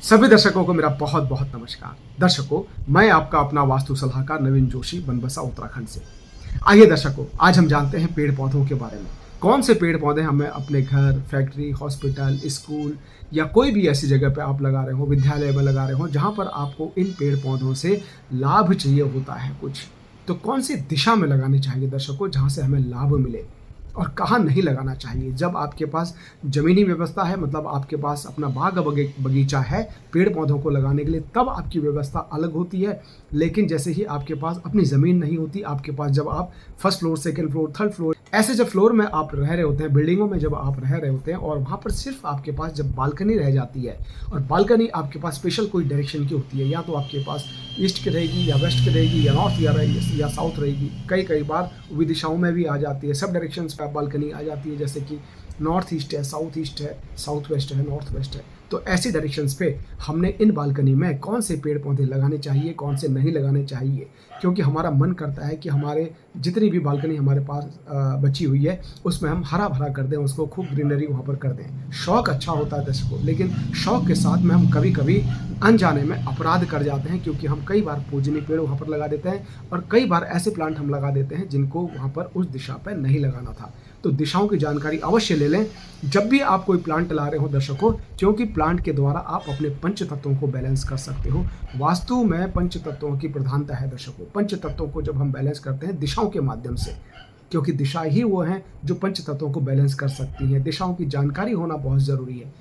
सभी दर्शकों को मेरा बहुत बहुत नमस्कार। दर्शकों, मैं आपका अपना वास्तु सलाहकार नवीन जोशी, बनबसा उत्तराखंड से। आइए दर्शकों, आज हम जानते हैं पेड़ पौधों के बारे में। कौन से पेड़ पौधे हमें अपने घर, फैक्ट्री, हॉस्पिटल, स्कूल या कोई भी ऐसी जगह पे आप लगा रहे हो, विद्यालय में लगा रहे हो, जहाँ पर आपको इन पेड़ पौधों से लाभ चाहिए होता है कुछ। तो कौन सी दिशा में लगानी चाहिए दर्शकों, जहाँ से हमें लाभ मिले, और कहाँ नहीं लगाना चाहिए। जब आपके पास ज़मीनी व्यवस्था है, मतलब आपके पास अपना बाग बगीचा है पेड़ पौधों को लगाने के लिए, तब आपकी व्यवस्था अलग होती है। लेकिन जैसे ही आपके पास अपनी ज़मीन नहीं होती, आपके पास जब आप first floor, second floor, third floor, ऐसे जब फ्लोर में आप रह रहे होते हैं, बिल्डिंगों में जब आप रह रहे होते हैं, और वहाँ पर सिर्फ आपके पास जब बालकनी रह जाती है, और बालकनी आपके पास स्पेशल कोई डायरेक्शन की होती है, या तो आपके पास ईस्ट की रहेगी, या वेस्ट की रहेगी, या नॉर्थ या साउथ रहेगी। कई बार विदिशाओं में भी आ जाती है, सब डायरेक्शंस पे बालकनी आ जाती है, जैसे कि नॉर्थ ईस्ट है, साउथ वेस्ट है, नॉर्थ वेस्ट है। तो ऐसी डायरेक्शंस पे हमने इन बालकनी में कौन से पेड़ पौधे लगाने चाहिए, कौन से नहीं लगाने चाहिए, क्योंकि हमारा मन करता है कि हमारे जितनी भी बालकनी हमारे पास बची हुई है, उसमें हम हरा भरा कर दें, उसको खूब ग्रीनरी वहाँ पर कर दें। शौक अच्छा होता है दर्शकों, लेकिन शौक के साथ में हम कभी कभी अनजाने में अपराध कर जाते हैं, क्योंकि हम कई बार पूजनीय पेड़ वहाँ पर लगा देते हैं, और कई बार ऐसे प्लांट हम लगा देते हैं जिनको वहाँ पर उस दिशा पर नहीं लगाना था। तो दिशाओं की जानकारी अवश्य ले लें जब भी आप कोई प्लांट ला रहे हो दर्शकों, क्योंकि प्लांट के द्वारा आप अपने पंच तत्वों को बैलेंस कर सकते हो। वास्तु में पंच तत्वों की प्रधानता है दर्शकों। पंच तत्वों को जब हम बैलेंस करते हैं दिशाओं के माध्यम से, क्योंकि दिशा ही वो है जो पंच तत्वों को बैलेंस कर सकती है। दिशाओं की जानकारी होना बहुत ज़रूरी है।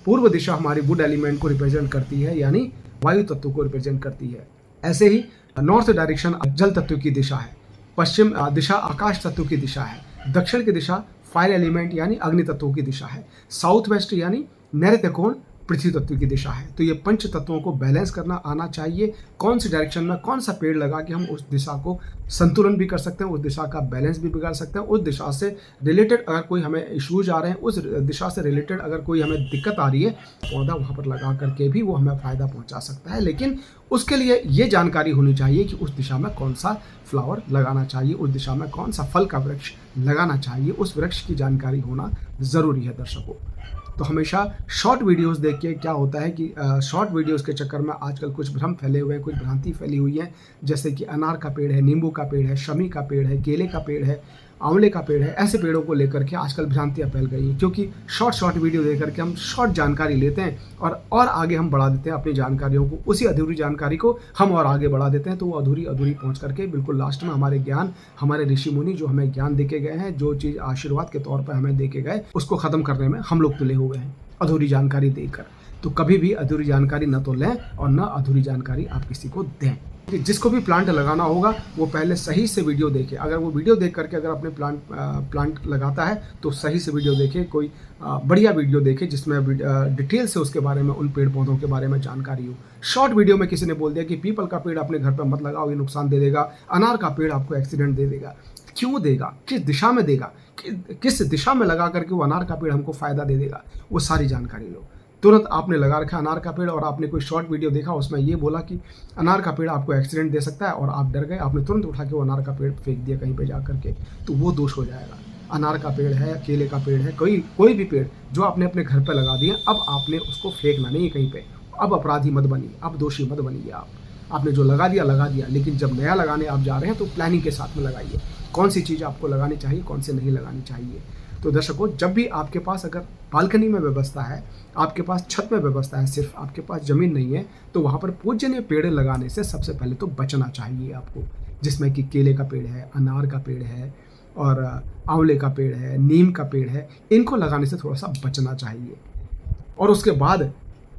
पूर्व दिशा हमारी वुड एलिमेंट को रिप्रेजेंट करती है, यानी वायु तत्व को रिप्रेजेंट करती है। ऐसे ही नॉर्थ डायरेक्शन जल तत्व की दिशा है, पश्चिम दिशा आकाश तत्व की दिशा है, दक्षिण की दिशा फायर एलिमेंट यानी अग्नि तत्वों की दिशा है, साउथ वेस्ट यानी नैऋत्य कोण पृथ्वी तत्व की दिशा है। तो ये पंच तत्वों को बैलेंस करना आना चाहिए। कौन सी डायरेक्शन में कौन सा पेड़ लगा के हम उस दिशा को संतुलन भी कर सकते हैं, उस दिशा का बैलेंस भी बिगाड़ सकते हैं। उस दिशा से रिलेटेड अगर कोई हमें इश्यूज आ रहे हैं, उस दिशा से रिलेटेड अगर कोई हमें दिक्कत आ रही है, पौधा वहाँ पर लगा करके भी वो हमें फ़ायदा पहुँचा सकता है। लेकिन उसके लिए ये जानकारी होनी चाहिए कि उस दिशा में कौन सा फ्लावर लगाना चाहिए, उस दिशा में कौन सा फल का वृक्ष लगाना चाहिए, उस वृक्ष की जानकारी होना ज़रूरी है दर्शकों। तो हमेशा शॉर्ट वीडियोस देख के क्या होता है कि शॉर्ट वीडियोस के चक्कर में आजकल कुछ भ्रम फैले हुए हैं, कुछ भ्रांति फैली हुई है, जैसे कि अनार का पेड़ है, नींबू का पेड़ है, शमी का पेड़ है, केले का पेड़ है, आंवले का पेड़ है। ऐसे पेड़ों को लेकर के आजकल भ्रांतियाँ फैल गई हैं, क्योंकि शॉर्ट वीडियो देख करके हम शॉर्ट जानकारी लेते हैं और आगे हम बढ़ा देते हैं अपनी जानकारियों को। उसी अधूरी जानकारी को हम और आगे बढ़ा देते हैं, तो वो अधूरी पहुँच करके बिल्कुल लास्ट में हमारे ज्ञान, हमारे ऋषि मुनि जो हमें ज्ञान दे के गए हैं, जो चीज़ आशीर्वाद के तौर पर हमें दे के गए, उसको ख़त्म करने में हम लोग तुले हुए हैं अधूरी जानकारी देकर। तो कभी भी अधूरी जानकारी न तो लें और न अधूरी जानकारी आप किसी को दें। कि जिसको भी प्लांट लगाना होगा वो पहले सही से वीडियो देखे। अगर वो वीडियो देख करके अगर अपने प्लांट लगाता है तो सही से वीडियो देखे, कोई बढ़िया वीडियो देखे जिसमें डिटेल से उसके बारे में, उन पेड़ पौधों के बारे में जानकारी हो। शॉर्ट वीडियो में किसी ने बोल दिया कि पीपल का पेड़ अपने घर पर मत लगाओ, ये नुकसान दे देगा, अनार का पेड़ आपको एक्सीडेंट दे देगा। क्यों देगा, किस दिशा में देगा, किस दिशा में लगा करके वो अनार का पेड़ हमको फ़ायदा दे देगा, वो सारी जानकारी लो। तुरंत आपने लगा रखा अनार का पेड़ और आपने कोई शॉर्ट वीडियो देखा, उसमें ये बोला कि अनार का पेड़ आपको एक्सीडेंट दे सकता है, और आप डर गए, आपने तुरंत उठा के वो अनार का पेड़ फेंक दिया कहीं पे जा करके, तो वो दोष हो जाएगा। अनार का पेड़ है, केले का पेड़ है, कोई भी पेड़ जो आपने अपने घर पर लगा दिया, अब आपने उसको फेंकना नहीं है कहीं पे। अब अपराधी मत बनिए, अब दोषी मत बनिए आपने जो लगा दिया, लेकिन जब नया लगाने आप जा रहे हैं तो प्लानिंग के साथ में लगाइए, कौन सी चीज़ आपको लगानी चाहिए, कौन से नहीं लगानी चाहिए। तो दर्शकों, जब भी आपके पास अगर बालकनी में व्यवस्था है, आपके पास छत में व्यवस्था है, सिर्फ आपके पास ज़मीन नहीं है, तो वहाँ पर पूजनीय पेड़ लगाने से सबसे पहले तो बचना चाहिए आपको, जिसमें कि केले का पेड़ है, अनार का पेड़ है, और आंवले का पेड़ है, नीम का पेड़ है। इनको लगाने से थोड़ा सा बचना चाहिए। और उसके बाद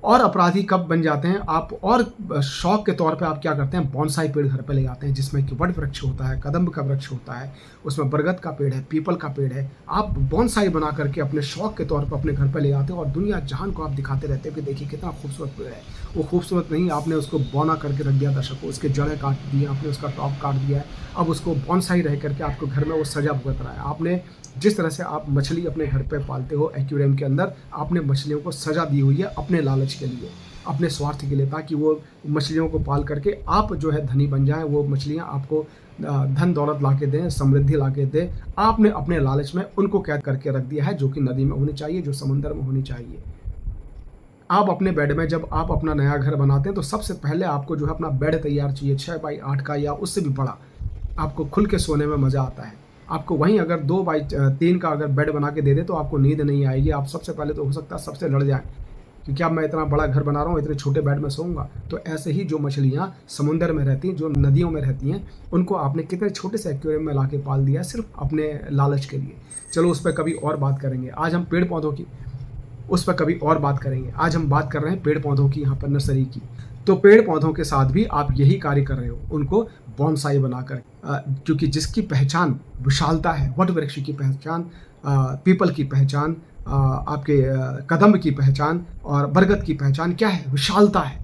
और अपराधी कब बन जाते हैं आप, और शौक के तौर पे आप क्या करते हैं, बॉन्साई पेड़ घर पे ले आते हैं, जिसमें कि वट वृक्ष होता है, कदम्ब का वृक्ष होता है, उसमें बरगद का पेड़ है, पीपल का पेड़ है। आप बॉन्साई बना करके अपने शौक के तौर पे अपने घर पे ले आते हो, और दुनिया जहान को आप दिखाते रहते हो कि देखिए कितना खूबसूरत पेड़ है। वो खूबसूरत नहीं, आपने उसको बौना करके रख दिया दर्शकों, उसके जड़ें काट दी, आपने उसका टॉप काट दिया है। अब उसको बॉन्साई रह करके आपको घर में वो सजा भुगत रहा है। आपने जिस तरह से आप मछली अपने घर पे पालते हो एक्वेरियम के अंदर, आपने मछलियों को सजा दी हुई है अपने लालच के लिए, अपने स्वार्थ के लिए, ताकि वो मछलियों को पाल करके आप जो है धनी बन जाएं, वो मछलियां आपको धन दौलत ला के दें, समृद्धि ला के दें। आपने अपने लालच में उनको कैद करके रख दिया है, जो कि नदी में होनी चाहिए, जो समुंदर में होनी चाहिए। आप अपने बेड में जब आप अपना नया घर बनाते हैं तो सबसे पहले आपको जो है अपना बेड तैयार चाहिए 6x8 का या उससे भी बड़ा। आपको खुल के सोने में मज़ा आता है। आपको वहीं अगर 2x3 का अगर बेड बना के दे दे तो आपको नींद नहीं आएगी। आप सबसे पहले तो हो सकता है सबसे लड़ जाएँ, क्योंकि अब मैं इतना बड़ा घर बना रहा हूँ, इतने छोटे बेड में सोऊंगा। तो ऐसे ही जो मछलियाँ समुंदर में रहती हैं, जो नदियों में रहती हैं, उनको आपने कितने छोटे से एक्वेरियम में ला के पाल दिया सिर्फ अपने लालच के लिए। चलो उस पर कभी और बात करेंगे। आज हम पेड़ पौधों की उस पर कभी और बात करेंगे। आज हम बात कर रहे हैं पेड़ पौधों की, यहाँ पर नर्सरी की। तो पेड़ पौधों के साथ भी आप यही कार्य कर रहे हो, उनको बॉन्साई बनाकर, क्योंकि जिसकी पहचान विशालता है, वट वृक्ष की पहचान, पीपल की पहचान, आपके कदम्ब की पहचान और बरगद की पहचान क्या है? विशालता है।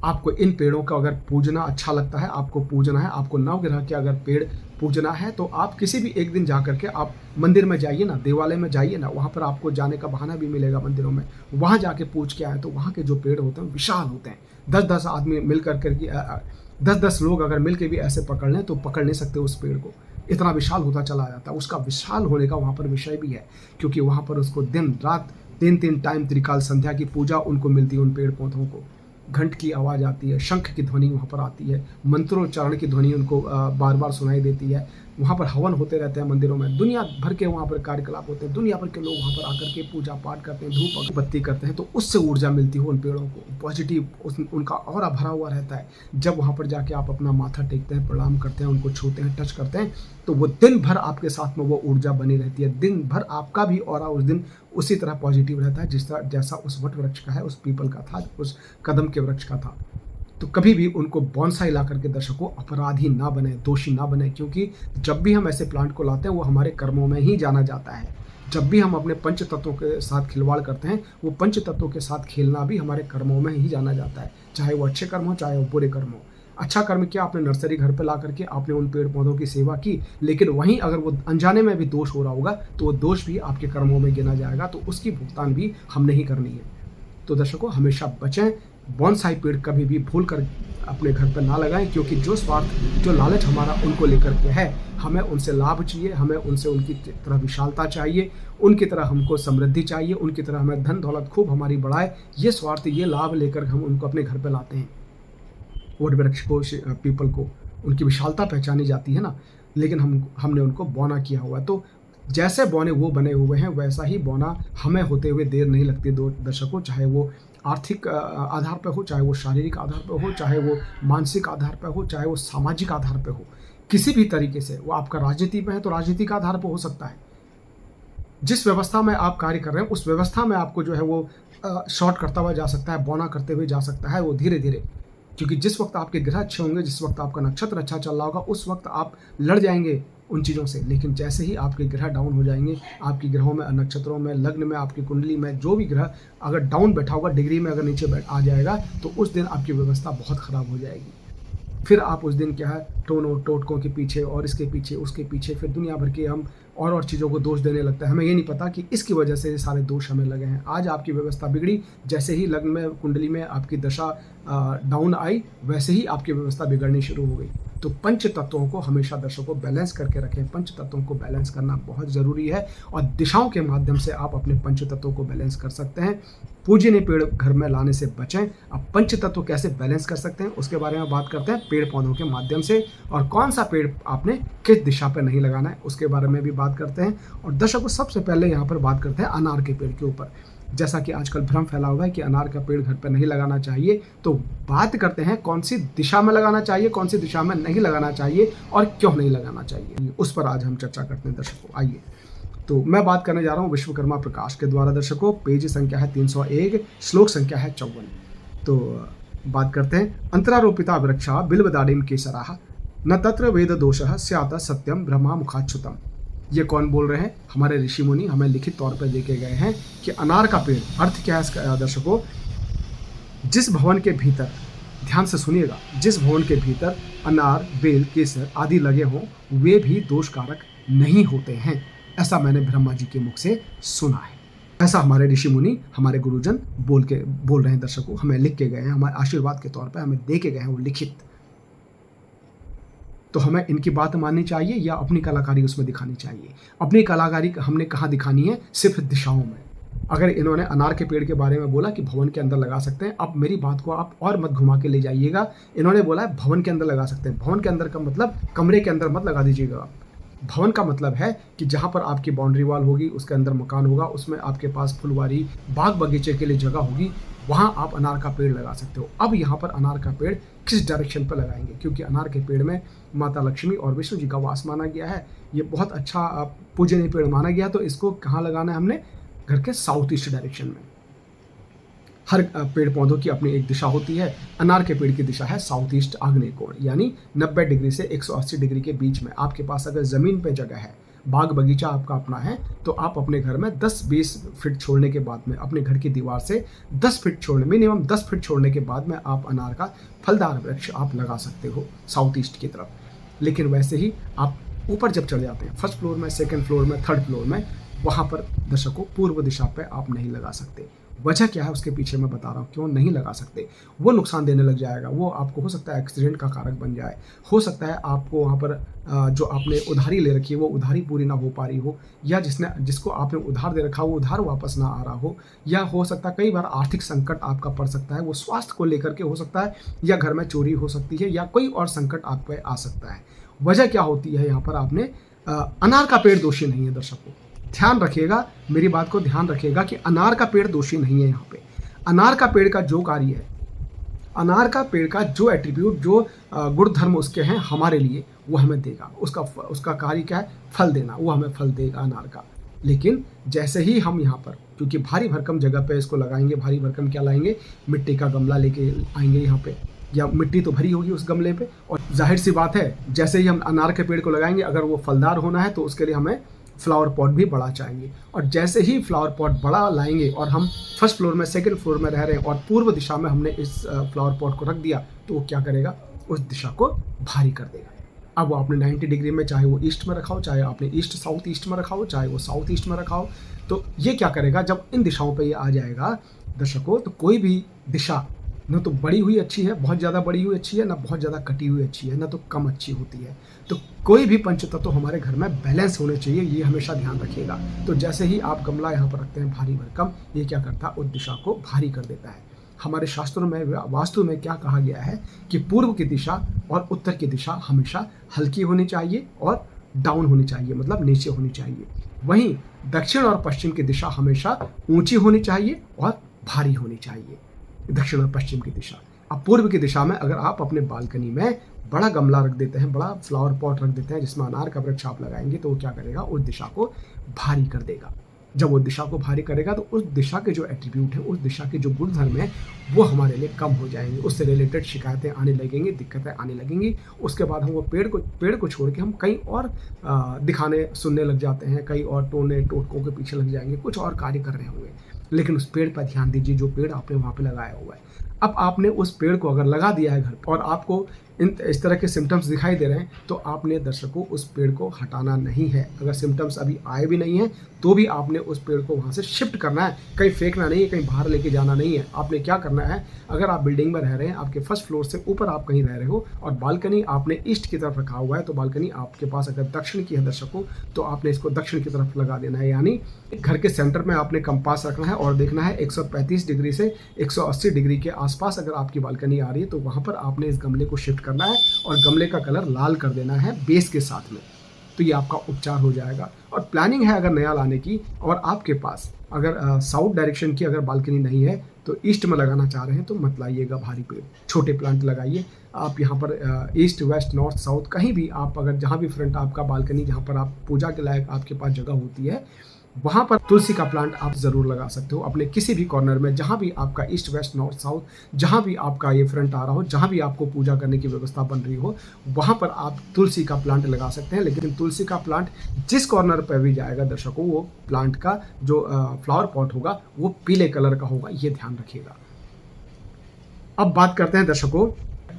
आपको इन पेड़ों का अगर पूजना अच्छा लगता है, आपको पूजना है, आपको नवग्रह के अगर पेड़ पूजना है, तो आप किसी भी एक दिन जा करके आप मंदिर में जाइए ना, देवालय में जाइए ना, वहाँ पर आपको जाने का बहाना भी मिलेगा मंदिरों में। वहाँ जाके पूछ के आए तो वहाँ के जो पेड़ होते हैं विशाल होते हैं। 10-10 आदमी मिल कर के 10-10 लोग अगर मिल के भी ऐसे पकड़ लें तो पकड़ नहीं सकते उस पेड़ को, इतना विशाल होता चला जाता है। उसका विशाल होने का वहाँ पर विषय भी है, क्योंकि वहाँ पर उसको दिन रात 3-3 टाइम त्रिकाल संध्या की पूजा उनको मिलती है। उन पेड़ पौधों को घंट की आवाज़ आती है, शंख की ध्वनि वहाँ पर आती है, मंत्रोच्चारण की ध्वनि उनको बार बार सुनाई देती है। वहाँ पर हवन होते रहते हैं मंदिरों में, दुनिया भर के वहाँ पर कार्यकलाप होते हैं, दुनिया भर के लोग वहाँ पर आकर के पूजा पाठ करते हैं, धूप अगरबत्ती करते हैं। तो उससे ऊर्जा मिलती है उन पेड़ों को, पॉजिटिव उनका ऑरा भरा हुआ रहता है। जब वहाँ पर जाके आप अपना माथा टेकते हैं, प्रणाम करते हैं, उनको छूते हैं, टच करते हैं, तो वो दिन भर आपके साथ में वो ऊर्जा बनी रहती है। दिन भर आपका भी ऑरा उस दिन उसी तरह पॉजिटिव रहता है जैसा उस वट वृक्ष का है, उस पीपल का था, उस कदम के वृक्ष का था। तो कभी भी उनको बॉन्साई ला करके दर्शकों अपराधी ना बने, दोषी ना बने, क्योंकि जब भी हम ऐसे प्लांट को लाते हैं वो हमारे कर्मों में ही जाना जाता है। जब भी हम अपने पंच तत्वों के साथ खिलवाड़ करते हैं, वो पंच तत्वों के साथ खेलना भी हमारे कर्मों में ही जाना जाता है, चाहे वो अच्छे कर्म हो चाहे वो बुरे कर्म हो। अच्छा कर्म किया आपने, नर्सरी घर पे ला करके आपने उन पेड़ पौधों की सेवा की, लेकिन वहीं अगर वो अनजाने में भी दोष हो रहा होगा तो वो दोष भी आपके कर्मों में गिना जाएगा, तो उसकी भुगतान भी हमने ही करनी है। तो दर्शकों हमेशा बचें, बॉन्साई पेड़ कभी भी भूल कर अपने घर पर ना लगाएं, क्योंकि जो स्वार्थ, जो लालच हमारा उनको लेकर के है, हमें उनसे लाभ चाहिए, हमें उनसे उनकी तरह विशालता चाहिए, उनकी तरह हमको समृद्धि चाहिए, उनकी तरह हमें धन दौलत खूब हमारी बढ़ाए, ये स्वार्थ, ये लाभ लेकर हम उनको अपने घर पर लाते हैं। वट वृक्ष को, पीपल को उनकी विशालता पहचानी जाती है ना, लेकिन हमने उनको बौना किया हुआ है। तो जैसे बौने वो बने हुए हैं, वैसा ही बौना हमें होते हुए देर नहीं लगती दर्शकों, चाहे वो आर्थिक आधार पर हो, चाहे वो शारीरिक आधार पर हो, चाहे वो मानसिक आधार पर हो, चाहे वो सामाजिक आधार पर हो, किसी भी तरीके से। वो आपका राजनीति में है तो राजनीति का आधार पर हो सकता है। जिस व्यवस्था में आप कार्य कर रहे हैं उस व्यवस्था में आपको जो है वो शॉर्ट करता हुआ जा सकता है, बौना करते हुए जा सकता है वो धीरे धीरे, क्योंकि जिस वक्त आपके ग्रह अच्छे होंगे, जिस वक्त आपका नक्षत्र अच्छा चल रहा होगा, उस वक्त आप लड़ जाएंगे उन चीज़ों से। लेकिन जैसे ही आपके ग्रह डाउन हो जाएंगे, आपकी ग्रहों में, नक्षत्रों में, लग्न में, आपकी कुंडली में जो भी ग्रह अगर डाउन बैठा होगा, डिग्री में अगर नीचे आ जाएगा, तो उस दिन आपकी व्यवस्था बहुत ख़राब हो जाएगी। फिर आप उस दिन क्या है, टोटकों के पीछे और इसके पीछे उसके पीछे, फिर दुनिया भर के हम और चीज़ों को दोष देने लगता है। हमें ये नहीं पता कि इसकी वजह से ये सारे दोष हमें लगे हैं। आज आपकी व्यवस्था बिगड़ी, जैसे ही लग्न में, कुंडली में आपकी दशा डाउन आई, वैसे ही आपकी व्यवस्था बिगड़नी शुरू हो गई। तो पंच तत्वों को हमेशा दर्शकों बैलेंस करके रखें। पंच तत्वों को बैलेंस करना बहुत ज़रूरी है और दिशाओं के माध्यम से आप अपने पंच तत्वों को बैलेंस कर सकते हैं। पूजनीय पेड़ घर में लाने से बचें। अब पंच तत्व कैसे बैलेंस कर सकते हैं उसके बारे में बात करते हैं, पेड़ पौधों के माध्यम से, और कौन सा पेड़ आपने किस दिशा पर नहीं लगाना है उसके बारे में भी बात करते हैं। और दर्शकों सबसे पहले यहाँ पर बात करते हैं अनार के पेड़ के ऊपर। जैसा कि आजकल भ्रम फैला हुआ है कि अनार का पेड़ घर पर नहीं लगाना चाहिए, तो बात करते हैं कौन सी दिशा में लगाना चाहिए, कौन सी दिशा में नहीं लगाना चाहिए और क्यों नहीं लगाना चाहिए, उस पर आज हम चर्चा करते हैं दर्शकों। आइए, तो मैं बात करने जा रहा हूँ विश्वकर्मा प्रकाश के द्वारा दर्शकों। पेज संख्या है 301, श्लोक संख्या है 54। तो बात करते हैं, अंतरारोपिता वृक्षा बिल्वदाड़ीम केसराः न तत्र वेद दोषः स्यात् सत्यम ब्रह्मा मुखाच्युतम। ये कौन बोल रहे हैं? हमारे ऋषि मुनि हमें लिखित तौर पर देके गए हैं कि अनार का पेड़, अर्थ क्या है इसका दर्शकों, जिस भवन के भीतर, ध्यान से सुनिएगा, जिस भवन के भीतर अनार, बेल, केसर आदि लगे हों, वे भी दोषकारक नहीं होते हैं। ऐसा मैंने ब्रह्मा जी के मुख से सुना है। ऐसा हमारे ऋषि मुनि, हमारे गुरुजन बोल रहे हैं दर्शकों, हमें लिख के गए हैं, हमारे आशीर्वाद के तौर पर हमें दे के गए हैं वो लिखित। तो हमें इनकी बात माननी चाहिए या अपनी कलाकारी उसमें दिखानी चाहिए? अपनी कलाकारी हमने कहाँ दिखानी है? सिर्फ दिशाओं में। अगर इन्होंने अनार के पेड़ के बारे में बोला कि भवन के अंदर लगा सकते हैं, अब मेरी बात को आप और मत घुमा के ले जाइएगा। इन्होंने बोला है भवन के अंदर लगा सकते हैं। भवन के अंदर का मतलब कमरे के अंदर मत लगा दीजिएगा आप। भवन का मतलब है कि जहाँ पर आपकी बाउंड्री वॉल होगी, उसके अंदर मकान होगा, उसमें आपके पास फुलवारी, बाग बगीचे के लिए जगह होगी, वहाँ आप अनार का पेड़ लगा सकते हो। अब यहाँ पर अनार का पेड़ किस डायरेक्शन पर लगाएंगे, क्योंकि अनार के पेड़ में माता लक्ष्मी और विष्णु जी का वास माना गया है। ये बहुत अच्छा पूजनीय पेड़ माना गया, तो इसको कहाँ लगाना है हमने, घर के साउथ ईस्ट डायरेक्शन में। हर पेड़ पौधों की अपनी एक दिशा होती है। अनार के पेड़ की दिशा है साउथ ईस्ट आग्नेय कोण, यानी 90 डिग्री से 180 डिग्री के बीच में। आपके पास अगर ज़मीन पे जगह है, बाग बगीचा आपका अपना है, तो आप अपने घर में 10-20 फीट छोड़ने के बाद में, अपने घर की दीवार से 10 फीट छोड़ने, मिनिमम 10 फीट छोड़ने के बाद में आप अनार का फलदार वृक्ष आप लगा सकते हो साउथ ईस्ट की तरफ। लेकिन वैसे ही आप ऊपर जब चढ़ जाते हैं, फर्स्ट फ्लोर में, सेकेंड फ्लोर में, थर्ड फ्लोर में, वहाँ पर दर्शकों पूर्व दिशा पे आप नहीं लगा सकते। वजह क्या है उसके पीछे मैं बता रहा हूँ क्यों नहीं लगा सकते। वो नुकसान देने लग जाएगा, वो आपको हो सकता है एक्सीडेंट का कारक बन जाए, हो सकता है आपको वहाँ पर जो आपने उधारी ले रखी है वो उधारी पूरी ना हो पा रही हो, या जिसको आपने उधार दे रखा हो वो उधार वापस ना आ रहा हो, या हो सकता है कई बार आर्थिक संकट आपका पड़ सकता है, वो स्वास्थ्य को लेकर के हो सकता है, या घर में चोरी हो सकती है, या कोई और संकट आप पे आ सकता है। वजह क्या होती है, यहाँ पर आपने अनार का पेड़ दोषी नहीं है दर्शकों, ध्यान रखिएगा, मेरी बात को ध्यान रखिएगा कि अनार का पेड़ दोषी नहीं है। यहाँ पे अनार का पेड़ का जो कार्य है, अनार का पेड़ का जो एट्रीब्यूट, जो गुण धर्म उसके हैं हमारे लिए, वो हमें देगा। उसका कार्य क्या है, फल देना, वो हमें फल देगा अनार का। लेकिन जैसे ही हम यहाँ पर, क्योंकि भारी भरकम जगह पे इसको लगाएंगे, भारी भरकम क्या लाएंगे, मिट्टी का गमला लेके आएंगे यहाँ पे, या मिट्टी तो भरी होगी उस गमले पे, और जाहिर सी बात है जैसे ही हम अनार के पेड़ को लगाएंगे, अगर वो फलदार होना है तो उसके लिए हमें फ्लावर पॉट भी बड़ा चाहिए। और जैसे ही फ्लावर पॉट बड़ा लाएंगे और हम फर्स्ट फ्लोर में, सेकंड फ्लोर में रह रहे हैं और पूर्व दिशा में हमने इस फ्लावर पॉट को रख दिया, तो वो क्या करेगा, उस दिशा को भारी कर देगा। अब वो आपने 90 डिग्री में, चाहे वो ईस्ट में रखा हो, चाहे आपने ईस्ट साउथ ईस्ट में रखा हो, चाहे वो साउथ ईस्ट में रखा हो, तो ये क्या करेगा, जब इन दिशाओं पर ये आ जाएगा दर्शकों, तो कोई भी दिशा न तो बड़ी हुई अच्छी है, बहुत ज़्यादा बड़ी हुई अच्छी है, ना बहुत ज़्यादा कटी हुई अच्छी है, ना तो कम अच्छी होती है। तो कोई भी पंचतत्व तो हमारे घर में बैलेंस होने चाहिए, ये हमेशा ध्यान रखिएगा। तो जैसे ही आप गमला यहाँ पर रखते हैं भारी भरकम, ये क्या करता है, उस दिशा को भारी कर देता है। हमारे शास्त्रों में, वास्तु में क्या कहा गया है कि पूर्व की दिशा और उत्तर की दिशा हमेशा हल्की होनी चाहिए और डाउन होनी चाहिए, मतलब नीचे होनी चाहिए। वहीं दक्षिण और पश्चिम की दिशा हमेशा ऊंची होनी चाहिए और भारी होनी चाहिए, दक्षिण और पश्चिम की दिशा। अब पूर्व की दिशा में अगर आप अपने बालकनी में बड़ा गमला रख देते हैं, बड़ा फ्लावर पॉट रख देते हैं जिसमें अनार का वृक्ष आप लगाएंगे, तो वो क्या करेगा, उस दिशा को भारी कर देगा। जब वो दिशा को भारी करेगा तो उस दिशा के जो एट्रीब्यूट है, उस दिशा के जो गुणधर्म है, वो हमारे लिए कम हो जाएंगे, उससे रिलेटेड शिकायतें आने लगेंगी, दिक्कतें आने लगेंगी। उसके बाद हम वो पेड़ को छोड़ के हम कहीं और दिखाने सुनने लग जाते हैं, कहीं और टोने टोटकों के पीछे लग जाएंगे, कुछ और कार्य कर रहे होंगे। लेकिन उस पेड़ पर ध्यान दीजिए, जो पेड़ आपने वहाँ पे लगाया हुआ है। अब आपने उस पेड़ को अगर लगा दिया है घर पर और आपको इस तरह के सिम्टम्स दिखाई दे रहे हैं, तो आपने दर्शकों उस पेड़ को हटाना नहीं है। अगर सिम्टम्स अभी आए भी नहीं हैं, तो भी आपने उस पेड़ को वहाँ से शिफ्ट करना है, कहीं फेंकना नहीं है, कहीं बाहर लेके जाना नहीं है। आपने क्या करना है, अगर आप बिल्डिंग में रह रहे हैं, आपके फर्स्ट फ्लोर से ऊपर आप कहीं रह रहे हो और बालकनी आपने ईस्ट की तरफ रखा हुआ है, तो बालकनी आपके पास अगर दक्षिण की है दर्शकों, तो आपने इसको दक्षिण की तरफ लगा देना है। यानी घर के सेंटर में आपने कंपास रखना है और देखना है 135 डिग्री से 180 डिग्री के आसपास अगर आपकी बालकनी आ रही है, तो वहाँ पर आपने इस गमले को शिफ्ट करना है और गमले का कलर लाल कर देना है बेस के साथ में। तो ये आपका उपचार हो जाएगा। और प्लानिंग है अगर नया लाने की और आपके पास अगर साउथ डायरेक्शन की अगर बालकनी नहीं है, तो ईस्ट में लगाना चाह रहे हैं, तो मत लाइएगा भारी पेड़, छोटे प्लांट लगाइए। आप यहाँ पर ईस्ट, वेस्ट, नॉर्थ, साउथ कहीं भी आप अगर जहाँ भी फ्रंट आपका बालकनी, जहाँ पर आप पूजा के लायक आपके पास जगह होती है, वहाँ पर तुलसी का प्लांट आप ज़रूर लगा सकते हो। अपने किसी भी कॉर्नर में, जहाँ भी आपका ईस्ट, वेस्ट, नॉर्थ, साउथ, जहाँ भी आपका ये फ्रंट आ रहा हो, जहाँ भी आपको पूजा करने की व्यवस्था बन रही हो, वहाँ पर आप तुलसी का प्लांट लगा सकते हैं। लेकिन तुलसी का प्लांट जिस कॉर्नर पर भी जाएगा दर्शकों, वो प्लांट का जो फ्लावर पॉट होगा वो पीले कलर का होगा, ये ध्यान रखिएगा। अब बात करते हैं दर्शकों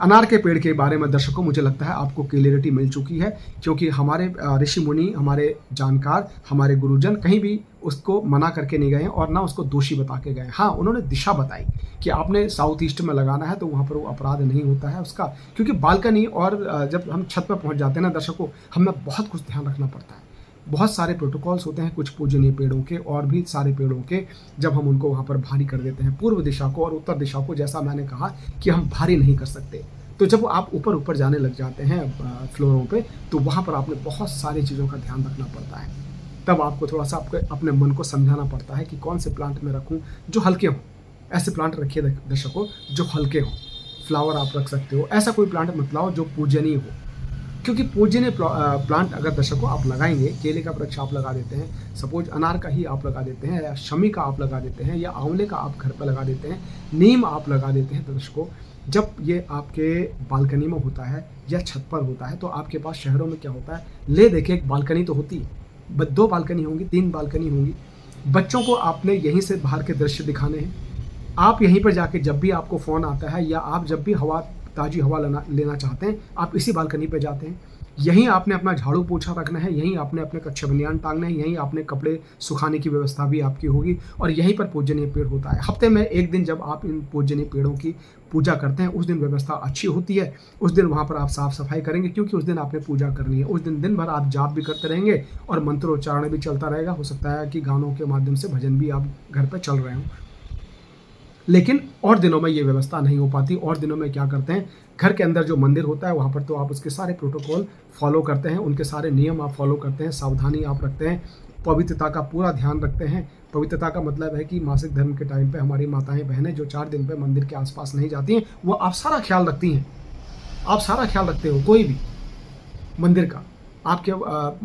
अनार के पेड़ के बारे में। दर्शकों मुझे लगता है आपको क्लियरिटी मिल चुकी है, क्योंकि हमारे ऋषि मुनि, हमारे जानकार, हमारे गुरुजन कहीं भी उसको मना करके नहीं गए और ना उसको दोषी बता के गए। हाँ, उन्होंने दिशा बताई कि आपने साउथ ईस्ट में लगाना है, तो वहाँ पर वो अपराध नहीं होता है उसका, क्योंकि बालकनी और जब हम छत पर पहुँच जाते हैं ना दर्शकों, हमें बहुत कुछ ध्यान रखना पड़ता है। बहुत सारे प्रोटोकॉल्स होते हैं कुछ पूजनीय पेड़ों के और भी सारे पेड़ों के, जब हम उनको वहाँ पर भारी कर देते हैं। पूर्व दिशा को और उत्तर दिशा को, जैसा मैंने कहा कि हम भारी नहीं कर सकते। तो जब आप ऊपर ऊपर जाने लग जाते हैं फ्लोरों पे, तो वहाँ पर आपने बहुत सारी चीज़ों का ध्यान रखना पड़ता है। तब आपको थोड़ा-सा आपके अपने मन को समझाना पड़ता है कि कौन से प्लांट मैं रखूँ जो हल्के हों। ऐसे प्लांट रखिए दर्शकों जो हल्के हों। फ्लावर आप रख सकते हो, ऐसा कोई प्लांट मत लाओ जो पूजनीय हो। क्योंकि पूजनीय प्लांट अगर दर्शकों आप लगाएंगे, केले का वृक्ष आप लगा देते हैं, सपोज अनार का ही आप लगा देते हैं, या शमी का आप लगा देते हैं, या आंवले का आप घर पर लगा देते हैं, नीम आप लगा देते हैं, दर्शकों जब ये आपके बालकनी में होता है या छत पर होता है, तो आपके पास शहरों में क्या होता है, ले देखिए एक बालकनी तो होती है, 2 बालकनी होंगी, 3 बालकनी होंगी। बच्चों को आपने यहीं से बाहर के दृश्य दिखाने हैं। आप यहीं पर जाके जब भी आपको फ़ोन आता है या आप जब भी ताज़ी हवा लेना चाहते हैं, आप इसी बालकनी पे जाते हैं। यहीं आपने अपना झाड़ू पोछा रखना है, यहीं आपने अपने कच्छे बनियान टांगने हैं, यहीं आपने कपड़े सुखाने की व्यवस्था भी आपकी होगी, और यहीं पर पूजनीय पेड़ होता है। हफ्ते में 1 दिन जब आप इन पूजनीय पेड़ों की पूजा करते हैं, उस दिन व्यवस्था अच्छी होती है। उस दिन वहाँ पर आप साफ सफाई करेंगे, क्योंकि उस दिन आपने पूजा करनी है। उस दिन दिन भर आप जाप भी करते रहेंगे और मंत्रोच्चारण भी चलता रहेगा। हो सकता है कि गानों के माध्यम से भजन भी आप घर पर चल रहे हों। लेकिन और दिनों में ये व्यवस्था नहीं हो पाती। और दिनों में क्या करते हैं, घर के अंदर जो मंदिर होता है वहाँ पर तो आप उसके सारे प्रोटोकॉल फॉलो करते हैं, उनके सारे नियम आप फॉलो करते हैं, सावधानी आप रखते हैं, पवित्रता का पूरा ध्यान रखते हैं। पवित्रता का मतलब है कि मासिक धर्म के टाइम पे हमारी माताएं बहनें जो 4 दिन पे मंदिर के आसपास नहीं जाती हैं, वो आप सारा ख्याल रखती हैं। आप सारा ख्याल रखते हो कोई भी मंदिर का। आपके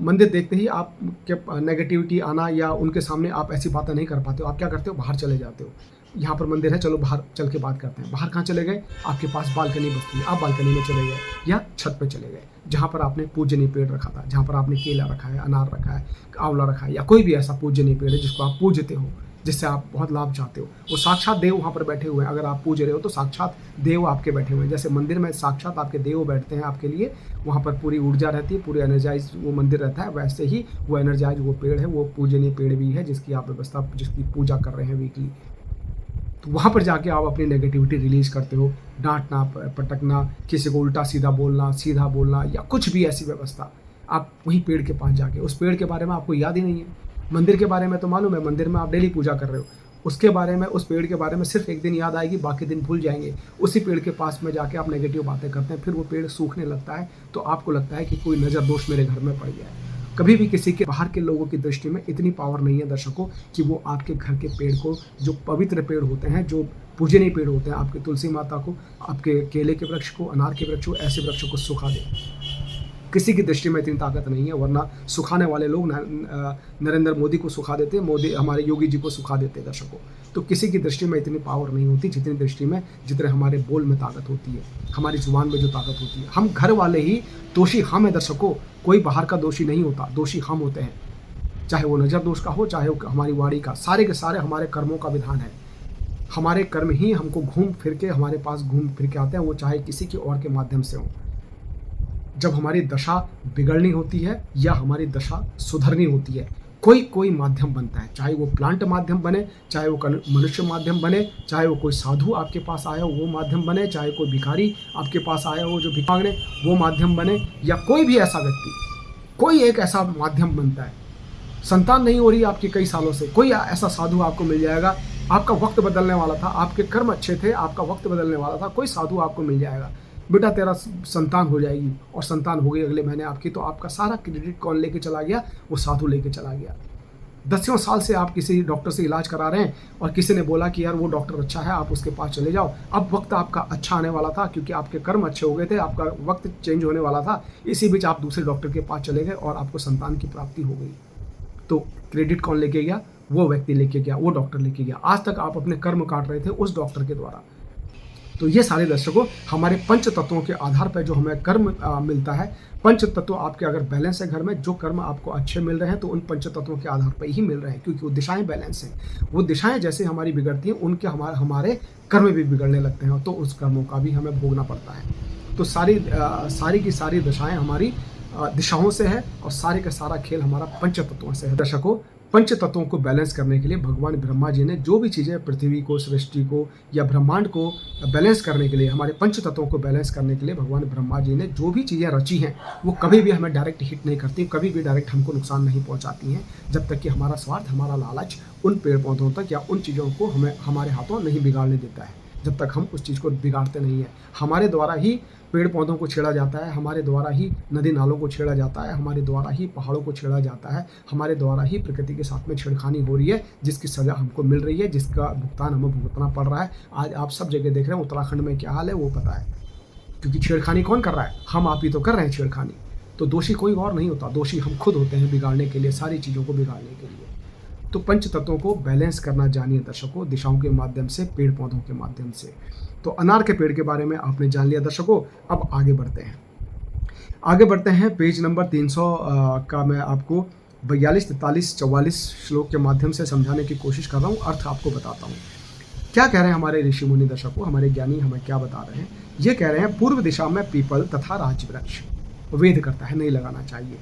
मंदिर देखते ही आपके नेगेटिविटी आना या उनके सामने आप ऐसी बातें नहीं कर पाते हो। आप क्या करते हो, बाहर चले जाते हो। यहाँ पर मंदिर है, चलो बाहर चल के बात करते हैं। बाहर कहाँ चले गए, आपके पास बालकनी बसती है, आप बालकनी में चले गए या छत पे चले गए, जहाँ पर आपने पूजनीय पेड़ रखा था, जहाँ पर आपने केला रखा है, अनार रखा है, आंवला रखा है, या कोई भी ऐसा पूजनीय पेड़ है जिसको आप पूजते हो, जिससे आप बहुत लाभ चाहते हो। वो साक्षात देव वहाँ पर बैठे हुए हैं। अगर आप पूज रहे हो तो साक्षात देव आपके बैठे हुए हैं। जैसे मंदिर में साक्षात आपके देव बैठते हैं आपके लिए, वहाँ पर पूरी ऊर्जा रहती है, पूरी एनर्जाइज वो मंदिर रहता है, वैसे ही वो एनर्जाइज वो पेड़ है, वो पूजनीय पेड़ भी है जिसकी आप व्यवस्था, जिसकी पूजा कर रहे हैं वीकली। तो वहाँ पर जाके आप अपनी नेगेटिविटी रिलीज करते हो। डांटना, पटकना, किसी को उल्टा सीधा बोलना या कुछ भी ऐसी व्यवस्था, आप वहीं पेड़ के पास जाके, उस पेड़ के बारे में आपको याद ही नहीं है। मंदिर के बारे में तो मालूम है, मंदिर में आप डेली पूजा कर रहे हो, उसके बारे में, उस पेड़ के बारे में सिर्फ एक दिन याद आएगी, बाकी दिन भूल जाएंगे। उसी पेड़ के पास में जाके आप नेगेटिव बातें करते हैं, फिर वो पेड़ सूखने लगता है, तो आपको लगता है कि कोई नज़र दोष मेरे घर में पड़ गया है। कभी भी किसी के बाहर के लोगों की दृष्टि में इतनी पावर नहीं है दर्शकों कि वो आपके घर के पेड़ को, जो पवित्र पेड़ होते हैं, जो पूजनीय पेड़ होते हैं, आपके तुलसी माता को, आपके केले के वृक्ष को, अनार के वृक्ष को, ऐसे वृक्षों को सुखा दे। किसी की दृष्टि में इतनी ताकत नहीं है, वरना सुखाने वाले लोग नरेंद्र मोदी को सुखा देते, मोदी हमारे योगी जी को सुखा देते दर्शकों। तो किसी की दृष्टि में इतनी पावर नहीं होती जितनी दृष्टि में, जितने हमारे बोल में ताकत होती है, हमारी जुबान में जो ताकत होती है। हम घर वाले ही दोषी हम हैं दर्शकों, कोई बाहर का दोषी नहीं होता, दोषी हम होते हैं। चाहे वो नज़र दोष का हो, चाहे वो हमारी वाणी का, सारे के सारे हमारे कर्मों का विधान है। हमारे कर्म ही हमको घूम फिर के हमारे पास घूम फिर के आते हैं, वो चाहे किसी के और के माध्यम से हो। जब हमारी दशा बिगड़नी होती है या हमारी दशा सुधरनी होती है, कोई कोई माध्यम बनता है, चाहे वो प्लांट माध्यम बने, चाहे वो मनुष्य माध्यम बने, चाहे वो कोई साधु आपके पास आया हो वो माध्यम बने, चाहे कोई भिखारी आपके पास आया हो जो भिख मांगने वो माध्यम बने, या कोई भी ऐसा व्यक्ति, कोई एक ऐसा माध्यम बनता है। संतान नहीं हो रही आपकी कई सालों से, कोई ऐसा साधु आपको मिल जाएगा। आपका वक्त बदलने वाला था, आपके कर्म अच्छे थे, आपका वक्त बदलने वाला था, कोई साधु आपको मिल जाएगा, बेटा तेरा संतान हो जाएगी, और संतान हो गई अगले महीने आपकी, तो आपका सारा क्रेडिट कौन लेके चला गया, वो साधु लेके चला गया। 10 साल से आप किसी डॉक्टर से इलाज करा रहे हैं और किसी ने बोला कि यार वो डॉक्टर अच्छा है, आप उसके पास चले जाओ। अब वक्त आपका अच्छा आने वाला था, क्योंकि आपके कर्म अच्छे हो गए थे, आपका वक्त चेंज होने वाला था, इसी बीच आप दूसरे डॉक्टर के पास चले गए और आपको संतान की प्राप्ति हो गई। तो क्रेडिट कौन लेके गया, वो व्यक्ति लेके गया, वो डॉक्टर लेके गया। आज तक आप अपने कर्म काट रहे थे उस डॉक्टर के द्वारा। तो ये सारे दर्शकों हमारे पंच तत्वों के आधार पर जो हमें कर्म मिलता है, पंच तत्व आपके अगर बैलेंस है घर में, जो कर्म आपको अच्छे मिल रहे हैं तो उन पंच तत्वों के आधार पर ही मिल रहे हैं, क्योंकि वो दिशाएं बैलेंस हैं। वो दिशाएं जैसे हमारी बिगड़ती हैं, उनके हमारे कर्म भी बिगड़ने लगते हैं, तो उस कर्मों का भी हमें भोगना पड़ता है। तो सारी की सारी दिशाएं हमारी दिशाओं से है, और सारे का सारा खेल हमारा पंच तत्वों से है। दर्शकों, पंच तत्वों को बैलेंस करने के लिए भगवान ब्रह्मा जी ने जो भी चीज़ें पृथ्वी को, सृष्टि को या ब्रह्मांड को बैलेंस करने के लिए, हमारे पंच तत्वों को बैलेंस करने के लिए भगवान ब्रह्मा जी ने जो भी चीज़ें रची हैं वो कभी भी हमें डायरेक्ट हिट नहीं करती, कभी भी डायरेक्ट हमको नुकसान नहीं पहुंचाती हैं, जब तक कि हमारा स्वार्थ, हमारा लालच उन पेड़ पौधों तक या उन चीज़ों को हमें हमारे हाथों नहीं बिगाड़ने देता है। जब तक हम उस चीज़ को बिगाड़ते नहीं हैं, हमारे द्वारा ही पेड़ पौधों को छेड़ा जाता है, हमारे द्वारा ही नदी नालों को छेड़ा जाता है, हमारे द्वारा ही पहाड़ों को छेड़ा जाता है, हमारे द्वारा ही प्रकृति के साथ में छेड़खानी हो रही है, जिसकी सज़ा हमको मिल रही है, जिसका भुगतान हमें भुगतना पड़ रहा है। आज आप सब जगह देख रहे हैं उत्तराखंड में क्या हाल है वो पता है, क्योंकि छेड़खानी कौन कर रहा है? हम आप ही तो कर रहे हैं छेड़खानी। तो दोषी कोई और नहीं होता, दोषी हम खुद होते हैं बिगाड़ने के लिए, सारी चीज़ों को बिगाड़ने के लिए। तो पंच तत्वों को बैलेंस करना जानिए दर्शकों, दिशाओं के माध्यम से, पेड़ पौधों के माध्यम से। तो अनार के पेड़ के बारे में आपने जान लिया दर्शकों। अब आगे बढ़ते हैं पेज नंबर 300 का मैं आपको 42, 43, 44 श्लोक के माध्यम से समझाने की कोशिश कर रहा हूँ, अर्थ आपको बताता हूँ। क्या कह रहे हैं हमारे ऋषि मुनि दर्शकों, हमारे ज्ञानी हमें क्या बता रहे हैं? ये कह रहे हैं पूर्व दिशा में पीपल तथा राजवृक्ष, वेद करता है नहीं लगाना चाहिए।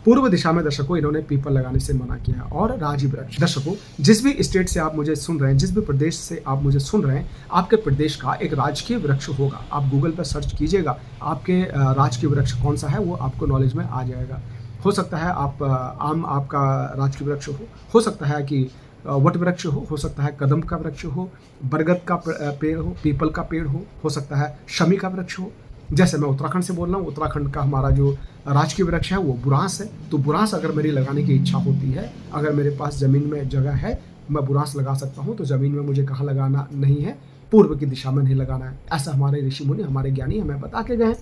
पूर्व दिशा में दर्शकों इन्होंने पीपल लगाने से मना किया है, और राजवृक्ष। दर्शकों जिस भी स्टेट से आप मुझे सुन रहे हैं, जिस भी प्रदेश से आप मुझे सुन रहे हैं, आपके प्रदेश का एक राजकीय वृक्ष होगा। आप गूगल पर सर्च कीजिएगा, आपके राजकीय वृक्ष कौन सा है वो आपको नॉलेज में आ जाएगा। हो सकता है आप आम आपका राजकीय वृक्ष हो सकता है कि वट वृक्ष हो सकता है कदम का वृक्ष हो, बरगद का पेड़ हो, पीपल का पेड़ हो सकता है शमी का वृक्ष हो। जैसे मैं उत्तराखंड से बोल रहा हूँ, उत्तराखंड का हमारा जो राजकीय वृक्ष है वो बुरांस है। तो बुरांस अगर मेरी लगाने की इच्छा होती है, अगर मेरे पास ज़मीन में जगह है, मैं बुरांस लगा सकता हूँ। तो ज़मीन में मुझे कहाँ लगाना नहीं है? पूर्व की दिशा में नहीं लगाना है। ऐसा हमारे ऋषि मुनि, हमारे ज्ञानी हमें बता के गए हैं।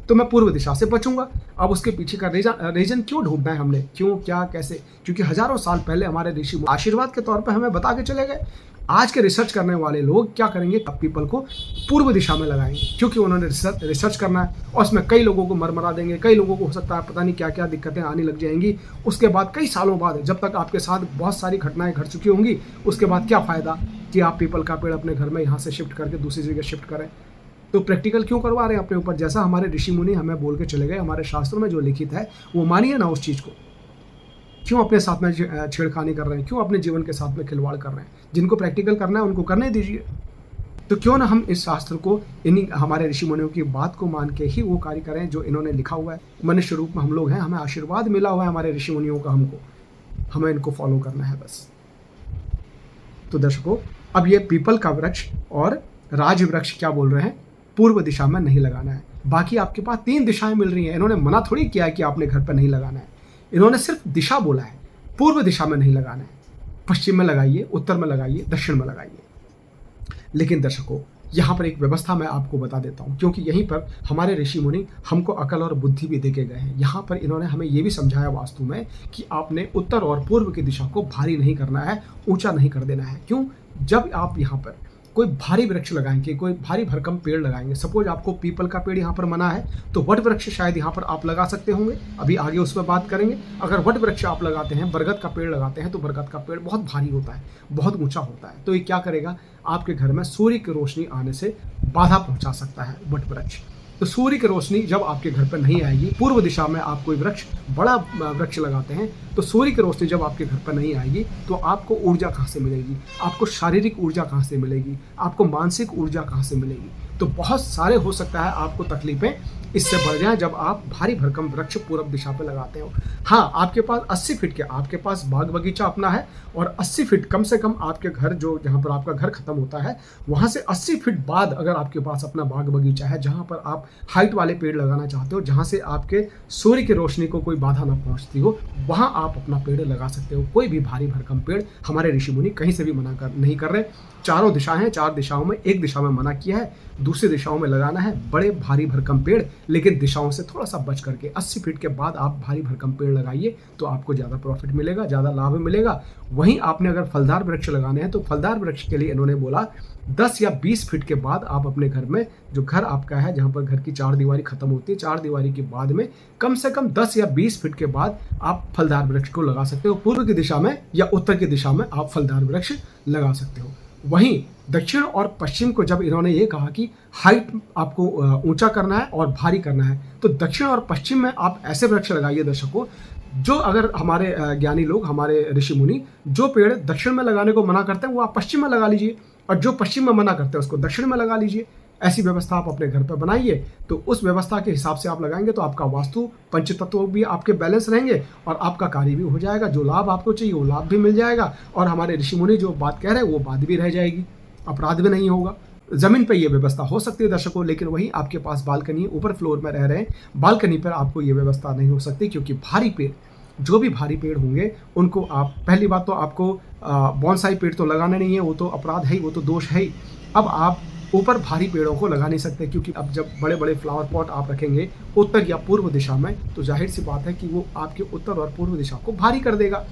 तो मैं पूर्व दिशा से बचूंगा। अब उसके पीछे का रीजन क्यों ढूंढना है हमने, क्यों, क्या, कैसे? क्योंकि हजारों साल पहले हमारे ऋषि आशीर्वाद के तौर पर हमें बता के चले गए। आज के रिसर्च करने वाले लोग क्या करेंगे? पीपल को पूर्व दिशा में लगाएंगे, क्योंकि उन्होंने रिसर्च करना है, और उसमें कई लोगों को मरमरा देंगे, कई लोगों को हो सकता है पता नहीं क्या क्या दिक्कतें आने लग जाएंगी। उसके बाद कई सालों बाद, जब तक आपके साथ बहुत सारी घटनाएं घट चुकी होंगी, उसके बाद क्या फ़ायदा कि आप पीपल का पेड़ अपने घर में यहाँ से शिफ्ट करके दूसरी जगह शिफ्ट करें। तो प्रैक्टिकल क्यों करवा रहे हैं अपने ऊपर? जैसा हमारे ऋषि मुनि हमें बोल के चले गए, हमारे शास्त्रों में जो लिखित है वो मानिए ना उस चीज़ को। क्यों अपने साथ में छेड़खानी कर रहे हैं? क्यों अपने जीवन के साथ में खिलवाड़ कर रहे हैं? जिनको प्रैक्टिकल करना है उनको करने दीजिए। तो क्यों ना हम इस शास्त्र को, इन्हीं हमारे ऋषि मुनियों की बात को मान के ही वो कार्य करें जो इन्होंने लिखा हुआ है। मनुष्य रूप में हम लोग हैं, हमें आशीर्वाद मिला हुआ है हमारे ऋषि मुनियों का, हमें इनको फॉलो करना है बस। तो दर्शकों अब ये पीपल का वृक्ष और राज वृक्ष क्या बोल रहे हैं? पूर्व दिशा में नहीं लगाना है। बाकी आपके पास 3 दिशाएं मिल रही हैं। इन्होंने मना थोड़ी किया है कि आपने घर पर नहीं लगाना है, इन्होंने सिर्फ दिशा बोला है। पूर्व दिशा में नहीं लगाना है, पश्चिम में लगाइए, उत्तर में लगाइए, दक्षिण में लगाइए। लेकिन दर्शकों यहाँ पर एक व्यवस्था मैं आपको बता देता हूँ, क्योंकि यहीं पर हमारे ऋषि मुनि हमको अकल और बुद्धि भी देके गए हैं। यहाँ पर इन्होंने हमें ये भी समझाया वास्तु में कि आपने उत्तर और पूर्व की दिशा को भारी नहीं करना है, ऊंचा नहीं कर देना है। क्यों? जब आप यहाँ पर कोई भारी वृक्ष लगाएंगे, कोई भारी भरकम पेड़ लगाएंगे, सपोज आपको पीपल का पेड़ यहाँ पर मना है तो वट वृक्ष शायद यहाँ पर आप लगा सकते होंगे, अभी आगे उस पर बात करेंगे। अगर वट वृक्ष आप लगाते हैं, बरगद का पेड़ लगाते हैं, तो बरगद का पेड़ बहुत भारी होता है, बहुत ऊंचा होता है। तो ये क्या करेगा? आपके घर में सूर्य की रोशनी आने से बाधा पहुंचा सकता है वट वृक्ष। तो सूर्य की रोशनी जब आपके घर पर नहीं आएगी, पूर्व दिशा में आप कोई वृक्ष, बड़ा वृक्ष लगाते हैं, तो सूर्य की रोशनी जब आपके घर पर नहीं आएगी तो आपको ऊर्जा कहाँ से मिलेगी? आपको शारीरिक ऊर्जा कहाँ से मिलेगी? आपको मानसिक ऊर्जा कहाँ से मिलेगी? तो बहुत सारे हो सकता है आपको तकलीफें इससे बढ़ जाए जब आप भारी भरकम वृक्ष पूर्व दिशा पर लगाते हो। हाँ, आपके पास 80 फीट के, आपके पास बाग बगीचा अपना है, और 80 फीट कम से कम आपके घर, जो जहाँ पर आपका घर खत्म होता है, वहाँ से 80 फीट बाद अगर आपके पास अपना बाग बगीचा है, जहाँ पर आप हाइट वाले पेड़ लगाना चाहते हो, जहाँ से आपके सूर्य की रोशनी को कोई बाधा ना पहुँचती हो, वहाँ आप अपना पेड़ लगा सकते हो। कोई भी भारी भरकम पेड़ हमारे ऋषि मुनि कहीं से भी नहीं कर रहे। चारों दिशाएं हैं, 4 दिशाओं में एक दिशा में मना किया है, दूसरी दिशाओं में लगाना है बड़े भारी भरकम पेड़, लेकिन दिशाओं से थोड़ा सा बच करके 80 फीट के बाद आप भारी भरकम पेड़ लगाइए, तो आपको ज़्यादा प्रॉफिट मिलेगा, ज़्यादा लाभ मिलेगा। वहीं आपने अगर फलदार वृक्ष लगाने हैं तो फलदार वृक्ष के लिए इन्होंने बोला 10 या 20 फीट के बाद आप अपने घर में, जो घर आपका है जहाँ पर घर की 4 दीवारी खत्म होती है, 4 दीवारी के बाद में कम से कम 10 या 20 फीट के बाद आप फलदार वृक्ष को लगा सकते हो। पूर्व की दिशा में या उत्तर की दिशा में आप फलदार वृक्ष लगा सकते हो। वहीं दक्षिण और पश्चिम को जब इन्होंने ये कहा कि हाइट आपको ऊंचा करना है और भारी करना है, तो दक्षिण और पश्चिम में आप ऐसे वृक्ष लगाइए दर्शकों, जो अगर हमारे ज्ञानी लोग, हमारे ऋषि मुनि जो पेड़ दक्षिण में लगाने को मना करते हैं वो आप पश्चिम में लगा लीजिए, और जो पश्चिम में मना करते हैं उसको दक्षिण में लगा लीजिए। ऐसी व्यवस्था आप अपने घर पर बनाइए, तो उस व्यवस्था के हिसाब से आप लगाएंगे तो आपका वास्तु पंचतत्व भी आपके बैलेंस रहेंगे और आपका कार्य भी हो जाएगा। जो लाभ आपको चाहिए वो लाभ भी मिल जाएगा, और हमारे ऋषि मुनि जो बात कह रहे हैं वो बात भी रह जाएगी, अपराध भी नहीं होगा। जमीन पे ये व्यवस्था हो सकती है दर्शकों, लेकिन वही आपके पास बालकनी है, ऊपर फ्लोर में रह रहे हैं, बालकनी पर आपको ये व्यवस्था नहीं हो सकती, क्योंकि भारी पेड़, जो भी भारी पेड़ होंगे उनको आप, पहली बात तो आपको बॉन्साई पेड़ तो लगाने नहीं है, वो तो अपराध है ही, वो तो दोष है ही। अब आप ऊपर भारी पेड़ों को लगा नहीं सकते, क्योंकि अब जब बड़े बड़े फ्लावर पॉट आप रखेंगे उत्तर या पूर्व दिशा में, तो जाहिर सी बात है कि वो आपके उत्तर और पूर्व दिशा को भारी कर देगा,